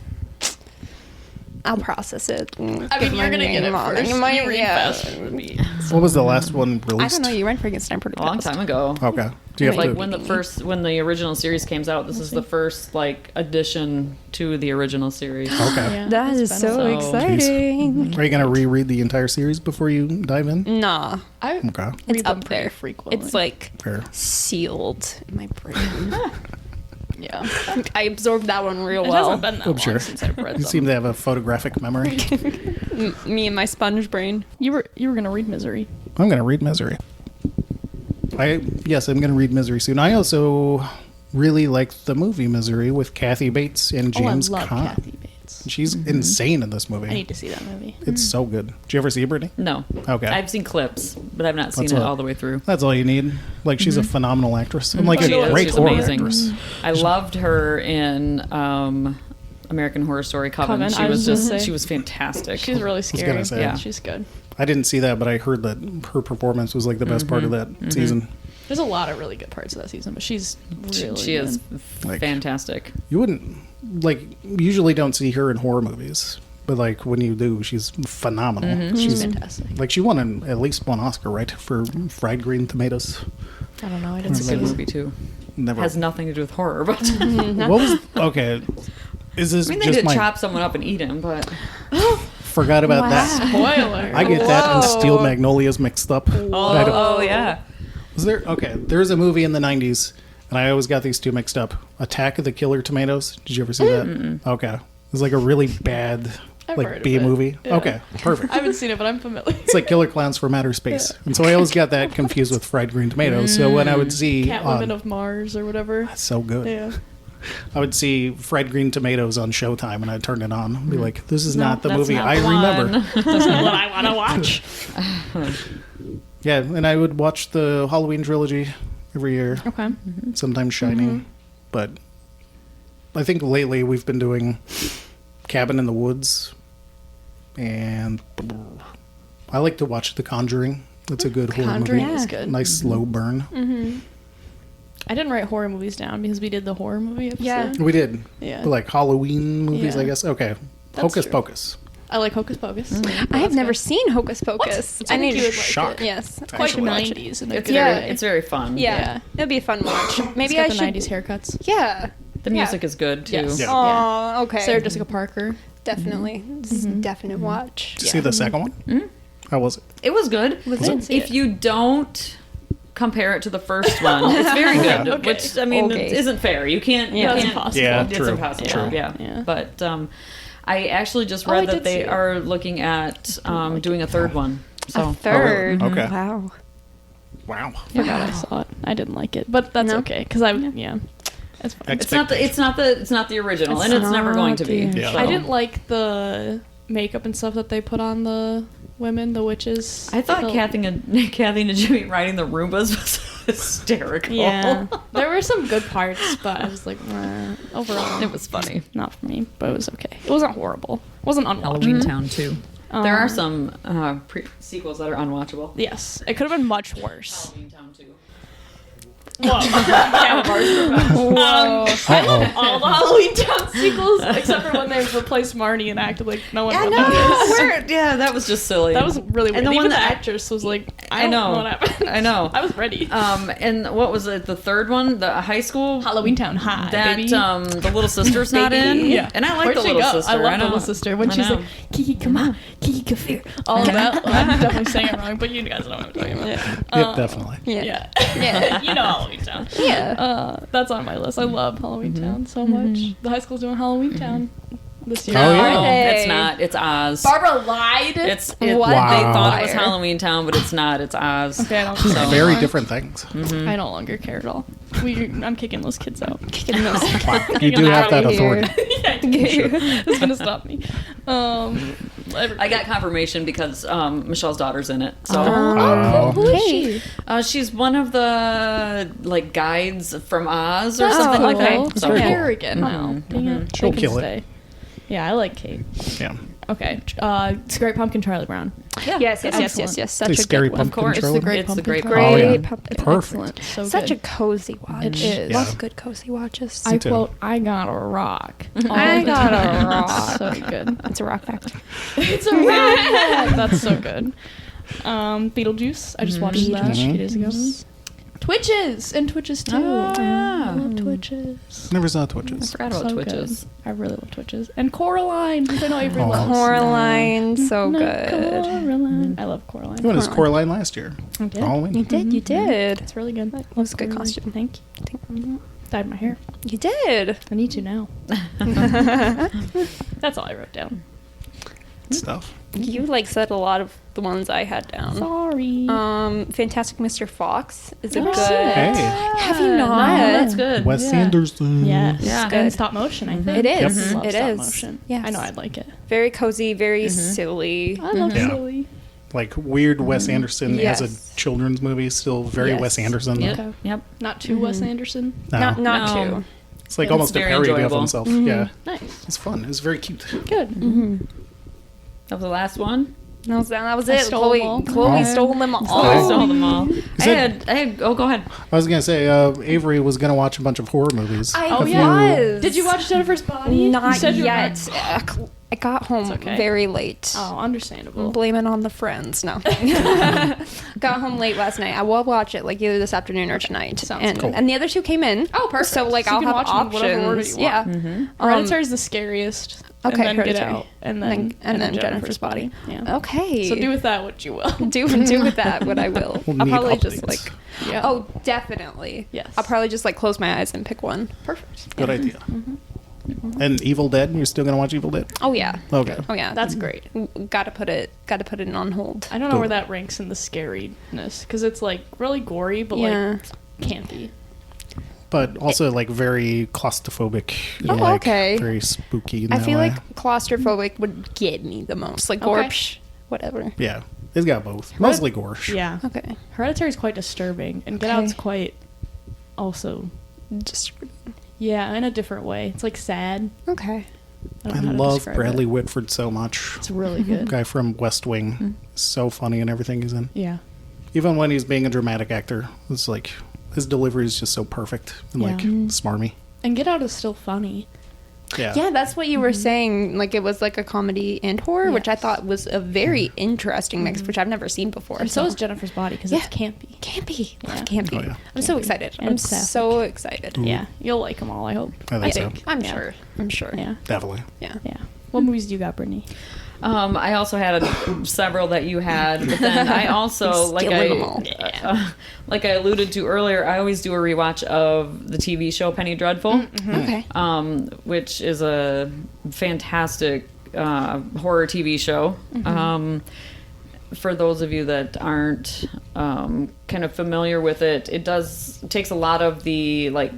I'll process it. I mean, you're gonna get it first. You read faster than me. What was the last one I released? don't know. You read Frankenstein pretty A long fast. time ago. Okay. Do you have Like to? when the original series came out, this is the first like addition to the original series. Okay. Yeah, That it's is been a so while. exciting. Are you gonna reread the entire series before you dive in? Nah, I Okay. read it's them up pretty there. frequently. It's like Fair. sealed in my brain. yeah. I absorbed that one real It well. hasn't been that I'm long sure. since I've read You them. seem to have a photographic memory. Me and my sponge brain. You were gonna read Misery. I'm gonna read Misery. I'm gonna read Misery soon. I also really like the movie Misery with Kathy Bates and James oh, I love Caan. Kathy Bates. She's insane in this movie. I need to see that movie. It's so good. Did you ever see it, Brittany? No. Okay. I've seen clips, but I've not seen That's it what- all the way through. That's all you need. Like she's a phenomenal actress and like She a is. great She's horror amazing. actress. I loved her in American Horror Story Coven. Coven, She I was was gonna just say. she was fantastic. She's really scary. gonna say. Yeah. She's good. I didn't see that, but I heard that her performance was like the best part of that season. There's a lot of really good parts of that season, but she's really she is Like- fantastic. You wouldn't usually don't see her in horror movies, but like when you do, she's phenomenal. She's She's fantastic. like she won at least one Oscar, right, for Fried Green Tomatoes. I don't know. I didn't It's a see good it. movie too. Never. Has nothing to do with horror, but What was okay? Is this I mean they just did my chop someone up and eat him, but forgot about that? Spoiler. I get that and Whoa. Steel Magnolias mixed up. I don't- oh yeah. Was there okay? There's a movie in the '90s, and I always got these two mixed up. Attack of the Killer Tomatoes. Did you ever see that? Okay, it was like a really bad I've heard like of B it. movie. Yeah. Okay, perfect. I haven't seen it, but I'm familiar. It's like Killer Clowns from Outer Space, and so I always got that confused with Fried Green Tomatoes. So when I would see, Catwoman of Mars or whatever. that's so good. Yeah. I would see Fried Green Tomatoes on Showtime, and I'd turn it on and be like, "This is not the That's movie not I the remember." one. That's not what I want to watch. Yeah, and I would watch the Halloween trilogy every year. Okay. Sometimes Shining, but I think lately we've been doing Cabin in the Woods, and I like to watch The Conjuring. That's a good horror Conjuring movie. is good. Nice slow burn. I didn't write horror movies down because we did the horror movie episode. Yeah. We did. Yeah. But like Halloween movies, Yeah. I guess. Okay. That's Hocus true. Pocus. I like Hocus Pocus. I have never seen Hocus Pocus. What? I I think need you to would like Shock. it. Yes. It's quite Actually. 90s in a It's good Yeah. very way. it's very fun. Yeah. Yeah. It'll be a fun watch. Maybe It's I got should. the 90s haircuts. Yeah. The music is good too. Yes. Yeah. Oh, okay. Sarah Jessica Parker. Definitely. This is a definite watch. Did you see the second one? How was it? It was good. I didn't see If it. you don't compare it to the first one, it's very good. Okay. Which I mean, Okay. it isn't fair. You can't. Yeah. You That's can't impossible. Yeah, It's true. impossible. True. Yeah. Yeah. But I actually just Oh, I read did that see they it. are looking at doing a third one. So A third. Okay. Wow. Wow. Forgot I saw it. I didn't like it, but that's No? okay because it's fine. it's not the original, It's and it's never going to be. not the- Yeah. So. I didn't like the makeup and stuff that they put on the women, the witches. I thought The- Kathy and Jimmy riding the Roombas was hysterical. Yeah, there were some good parts, but I was like, overall, It was funny. not for me. But it was okay. It wasn't horrible. It wasn't unwatchable. Halloween Town too. There are Um, some sequels that are unwatchable. Yes, it could have been much worse. Halloween Town 2. I love all the Halloween Town sequels except for when they replaced Marnie and acted like no one would notice. Yeah, that was just silly. That was really weird. And the Even one the that- actress was like, I know. what happened. I know. I was ready. And what was it? The third one, the high school. Halloween Town High, That baby. the little sister's not in. Yeah. and I like Where'd the she little go? sister. I love the know. little sister when I she's know. like, Kiki, come on, Kiki, Kafir. All that. I'm definitely saying it wrong, but you guys know what I'm talking about. Yeah, definitely. Yeah. Yeah. You know Halloween Town. Yeah. That's on my list. I love Halloween Town so much. The high school's doing Halloween Town this year. Oh, yeah. No, Hey. it's not. It's Oz. Barbara lied. It's What? They Wow. thought it was Liar. Halloween Town, but it's not. It's Oz. Okay, I don't So- care Very anymore. different things. I no longer care at all. I'm kicking those kids out. Kicking those. Wow. You do have that Outta here. authority. It's gonna stop me. I got confirmation because Michelle's daughter's in it. So Oh. Who is she? she's one of the like guides from Oz or That's something cool. like that. So Very cool. arrogant. No, dang it. She'll They can kill it. stay. Yeah, I like Kate. Yeah. Okay. It's Great Pumpkin Charlie Brown. Yes. Excellent. Such The a scary good one. Of course, Control? it's the great. Oh, yeah. Great pumpkin. Perfect. So Such good. a cozy watch. It is. Yeah. Love good cozy watches. I too. quote, I got a rock. I got a rock. So good. It's a rock factor. It's a rock. That's so good. Beetlejuice. I just watched that a few days ago. Twitches and Twitches too. Oh, yeah. I love Twitches. Never saw I Twitches. forgot about So Twitches. good. I really love Twitches. And Coraline, which I know Avery Oh. loves. Coraline, so Not good. Coraline. I love Coraline. You went as Coraline last year. I did. Halloween. You did. You did. It's really good. That was a good costume. Thank you. Dyed my hair. You did. I need to now. That's all I wrote down. Good stuff. You like said a lot of the ones I had down. Sorry. Fantastic Mr. Fox is a Oh, good. Hey. Have you not? No, that's good. Wes Yeah. Anderson. Yes. Yeah. And Good. stop motion, I think. It is. I love It stop is. motion. Yes. I know I'd like it. Very cozy, very silly. I love Yeah. silly. Like weird Wes Anderson Yes. as a children's movie. Still very Yes. Wes Anderson. Yep. Okay. Yep. Not too Wes Anderson. No. Not No. too. It's like It's almost a very parody of enjoyable. himself. Yeah. Nice. It's fun. It's very cute. Good. That was the last one. That was I it. stole Chloe, them all. Chloe Oh. stole them all. I saw them all. said- Oh, go ahead. I was gonna say Avery was gonna watch a bunch of horror movies. I Oh, Have yeah. you- Did you watch Jennifer's Body? You Not said you were yet. I got home okay. very late. Oh, understandable. Blame it on the friends. No. Got home late last night. I will watch it like either this afternoon or tonight. Sounds and, cool. and the other two came in. Oh, perfect. So like So you I'll can have watch them in whatever order options. you want. Yeah. Hereditary's the scariest. Okay, and then Get Hereditary. Out, and then Jennifer's Body. Yeah. Okay. So do with that what you will. do with that what I will. We'll I'll need probably just updates. like Yeah. oh definitely. Yes. I'll probably just like close my eyes and pick one. Perfect. Good idea. And Evil Dead. You're still gonna watch Evil Dead? Oh yeah. Okay. Oh yeah. That's great. Gotta put it on hold. I don't know where that ranks in the scariness because it's like really gory, but Yeah. like campy. But also like very claustrophobic. And, Oh, like, okay. Very spooky. In I that feel way. like claustrophobic would get me the most. Like Okay. gorpsh, whatever. Yeah, it's got both. Mostly Gorsh. Yeah. Okay. Hereditary's quite disturbing, and Get Okay. Out's quite also Just yeah in a different way. It's like sad. okay. I, don't I know how to love describe Bradley It. Whitford so much. It's really good. Guy from West Wing. Mm-hmm. So funny in everything he's in. Yeah. Even when he's being a dramatic actor, it's like his delivery is just so perfect and Yeah. like smarmy. And Get Out is still funny. Yeah. Yeah, that's what you were saying. Like it was like a comedy and horror, which I Yes. thought was a very interesting mix, which I've never seen before. And so is Jennifer's Body because it's Yeah. campy. Campy. Yeah. Campy. Oh, yeah. I'm so Campy. excited. And I'm it's sapphic. so excited. Yeah, you'll like them all. I hope. I think so. I'm Yeah. sure. I'm sure. Yeah. Definitely. Yeah. Yeah. What movies do you got, Brittany? I also had several that you had, but then I also like Stealing them all. like I alluded to earlier, I always do a rewatch of the TV show Penny Dreadful, Okay. which is a fantastic horror TV show. For those of you that aren't kind of familiar with it, it takes a lot of the like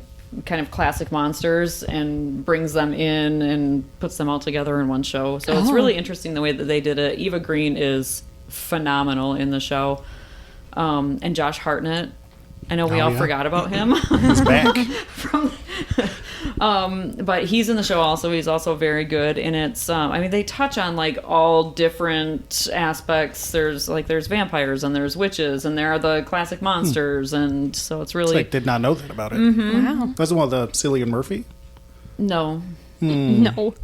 kind of classic monsters and brings them in and puts them all together in one show. So it's really interesting the way that they did it. Eva Green is phenomenal in the show. And Josh Hartnett, I know we Oh, all yeah. forgot about him. He's back. But he's in the show also. He's also very good. And it's, I mean, they touch on like all different aspects. There's vampires and there's witches and there are the classic monsters. And so it's It's really, like did not know that about it. Wow. That's the one with Cillian Murphy. no. No.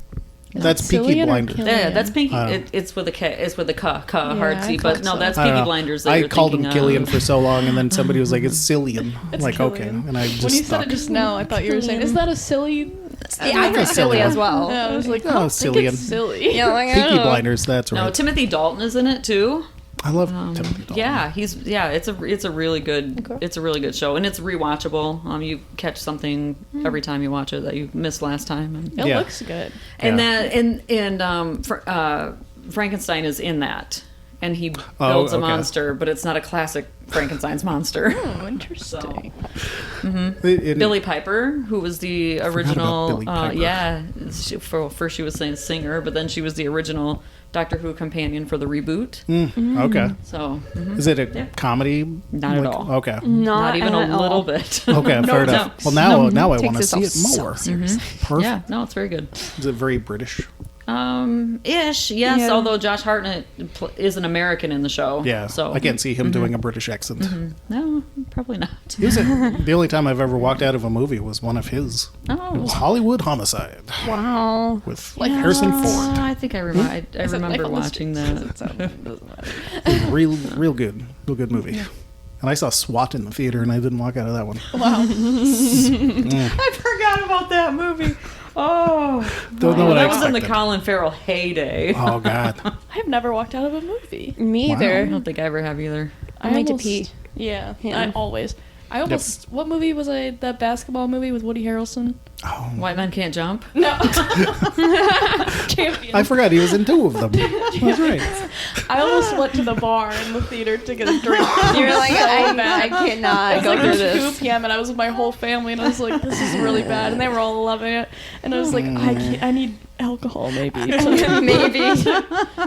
That's Peaky Cillian or Blinders. Killian? Yeah, that's Pinky. Oh. It's with a K. It's with a K, I hard C. thought But no, so. that's I don't Peaky know. Blinders. That I you're called him thinking Killian of. for so long, and then somebody was like, "It's Cillian." I'm It's like, okay, Killian. and I just When you stuck. said it just now, I thought you were saying, "Is that a silly?" Yeah, I heard silly as well. Yeah, I was like, Oh, "Oh, Cillian. it's silly." Yeah, like, I Peaky don't know. Blinders. That's No, right. Timothy Dalton is in it too. I love Timothy Dalton. Yeah, it's a really good show, and it's rewatchable. You catch something every time you watch it that you missed last time, and It Yeah. looks good. and Yeah. then Frankenstein is in that, and he builds a okay. monster, but it's not a classic Frankenstein's monster. Oh, interesting. Billie Piper, who was the original, Billie Piper. first she was saying singer, but then she was the original Doctor Who companion for the reboot. Okay. So Is it a comedy? Not at all. Okay. not even at a all. little bit. Okay, fair no. enough. Well, now I Takes want to see it itself so more. seriously. Perfect. Yeah, no, it's very good. Is it very British? Ish, yes. Yeah. Although Josh Hartnett is an American in the show. Yeah. So I can't see him doing a British accent. No, probably not. He was the only time I've ever walked out of a movie was one of his. It was Oh, Hollywood Homicide Wow. with Harrison Ford. I think I remember. I Is it Life remember on the watching Streets? that. Doesn't matter. Real good movie. And I saw SWAT in the theater, and I didn't walk out of that one. Wow. I forgot about that movie. Oh, Don't know what I that was in the expected. Colin Farrell heyday. Oh God. I've never walked out of a movie. Me I either. don't think I ever have either. I need to pee. Yeah, Yeah. I always. I almost. What movie was I? That basketball movie with Woody Harrelson? Oh, White Men Can't Jump. No. Champion. I forgot he was in two of them. That's right. I almost went to the bar in the theater to get a drink. You're like, So I bad. cannot It was go like through 2 this. p.m. and I was with my whole family and I was like, this is really bad, and they were all loving it, and I was like, I need alcohol maybe to Maybe.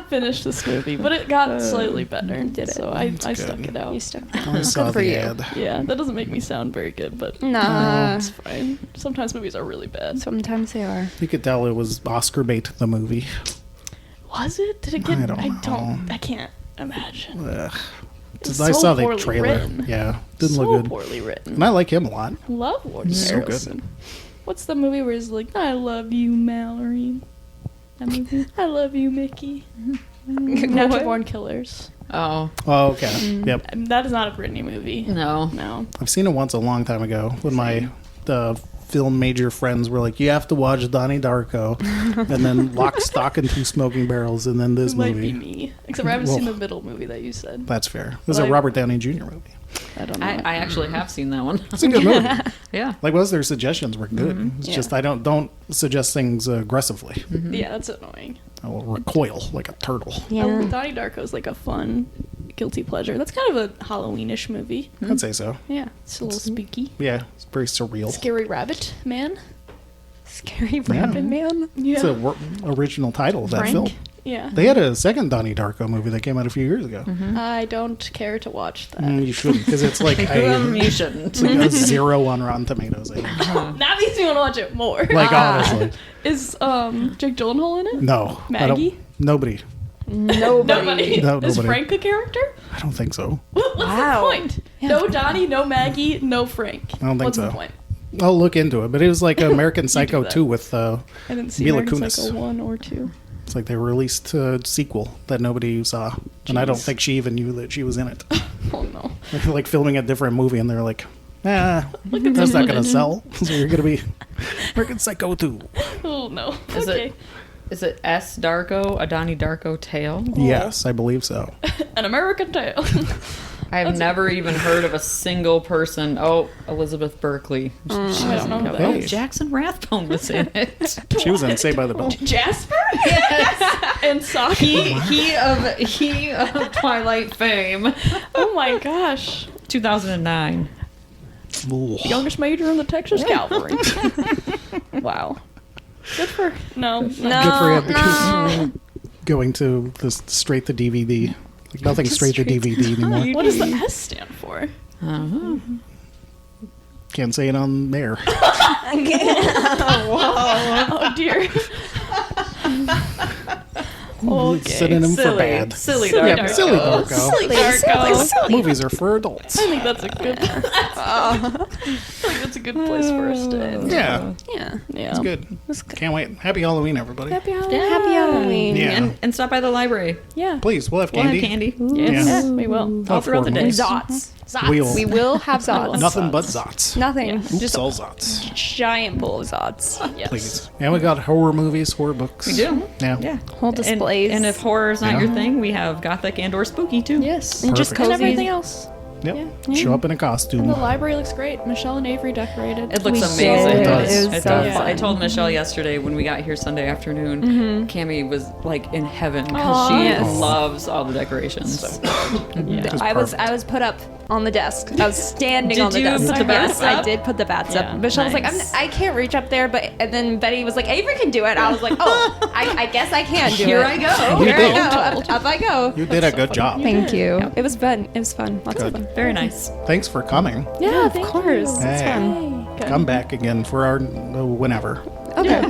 finish this movie, but it got slightly better. So I stuck it out. You stuck. I saw for the you. ad. Yeah, that doesn't make me sound very good, but Nah. it's fine. Sometimes movies are really bad. Sometimes they are. You could tell it was Oscar bait, the movie. Was it? Did it get? I don't know. I can't imagine. Ugh. It's I so saw the poorly trailer. written. Yeah, didn't So look good. poorly written. And I like him a lot. Love Woody He's so good. Harrelson. What's the movie where he's like, I love you, Mallory? That movie? I love you, Mickey. Natural Born Killers. Oh Oh, okay. Yep. That is not a Britney movie. no. No. I've seen it once a long time ago when my film major friends were like, you have to watch Donnie Darko and then Lock, Stock, and Two Smoking Barrels and then this It might be movie. me. Except I haven't Well- seen the middle movie that you said. That's fair. It was a Like- Robert Downey Jr. movie. I don't know. I actually have seen that one. It's a good movie. Yeah. Like most of their suggestions were good. It's Yeah. just I don't suggest things aggressively. Yeah, that's annoying. I will recoil like a turtle. Oh, Donnie Darko is like a fun, guilty pleasure. That's kind of a Halloweenish movie. I'd say so. Yeah, it's a little spooky. Yeah, it's very surreal. Scary Rabbit Man. Scary Rabbit Man. Yeah. It's the original title of that Frank? film. Yeah. They had a second Donnie Darko movie that came out a few years ago. I don't care to watch that. You shouldn't, because it's like You shouldn't. it's like a 0 on Rotten Tomatoes. I think. That makes me want to watch it more. Like honestly, Is Jake Gyllenhaal in it? no. I don't- Maggie? Nobody. Nobody. No, Is nobody. Frank a character? I don't think so. What's Wow. the point? No Donnie, no Maggie, no Frank. I don't think What's so. the point? I'll look into it, but it was like American Psycho that. 2 with I didn't see Mila American Kunis. Psycho 1 or 2. it's like they released a sequel that nobody saw, and I don't Jeez. think she even knew that she was in it. Oh no. They're like filming a different movie, and they're like, that's not gonna sell. So you're gonna be American Psycho 2. Oh no. Is Okay. Is it S. Darko, a Donnie Darko tale? Yes, I believe so. An American Tale. I've never even heard of a single person. Oh, Elizabeth Berkley. I don't know who that Hey. is. Jackson Rathbone was in it. She was in Saved by the Bell. Jasper? Yes. And Saki. he of Twilight fame. Oh my gosh. 2009. Ooh. Youngest major in the Texas Cavalry. Wow. Good for no. Good for him because going to the straight to DVD. Like nothing straight to DVD anymore. What does the S stand for? Can't say it on there. Oh dear. Okay. Synonym for bad. Silly Silly Darko. Yeah, silly Darko. Silly Darko. Movies are for adults. I think that's a good. I think that's a good place for us to end. Yeah, Yeah. Yeah. it's good. Can't wait. Happy Halloween, everybody. Happy Halloween. Happy Halloween. Yeah. And stop by the library. Yeah. Please, we'll have We'll candy. have candy. Yes, Yeah. we will. All Of throughout the day. course. Zots. We'll, We will have Zots. nothing but Zots. Nothing. Yeah. Just all a Zots. giant bowl of Zots. Yes. Please. And we got horror movies, horror books. We do. Yeah. Yeah. Whole displays. And if horror's not Yeah. your thing, we have gothic and or spooky too. Yes. And just Perfect. And cozy. everything else. Yep. Show up in a costume. The library looks great. Michelle and Avery decorated. It looks We amazing. did. It does. It was It so does. fun. I told Michelle yesterday when we got here Sunday afternoon, Cammie was like in heaven because she Yes. loves all the decorations. It I was perfect. put up on the desk. I was standing Did on the you desk. put the bats Yes, I up? did put the bats Yeah, up. Michelle was like, nice. I can't reach up there, but and then Betty was like, Avery can do it. I was like, oh, I guess I can do Here it. I go. You Here did. I go. Up I go. You did a good job. Thank you. It was fun. It was fun. Lots of Good. fun. Very nice. Thanks for coming. Yeah, of thank course. you. It's Hey. fun. Good. Come back again for our whenever. Okay.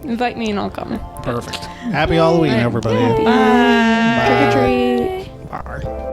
Invite me and I'll come. Perfect. Happy Halloween, everybody. Trick or treat. Bye.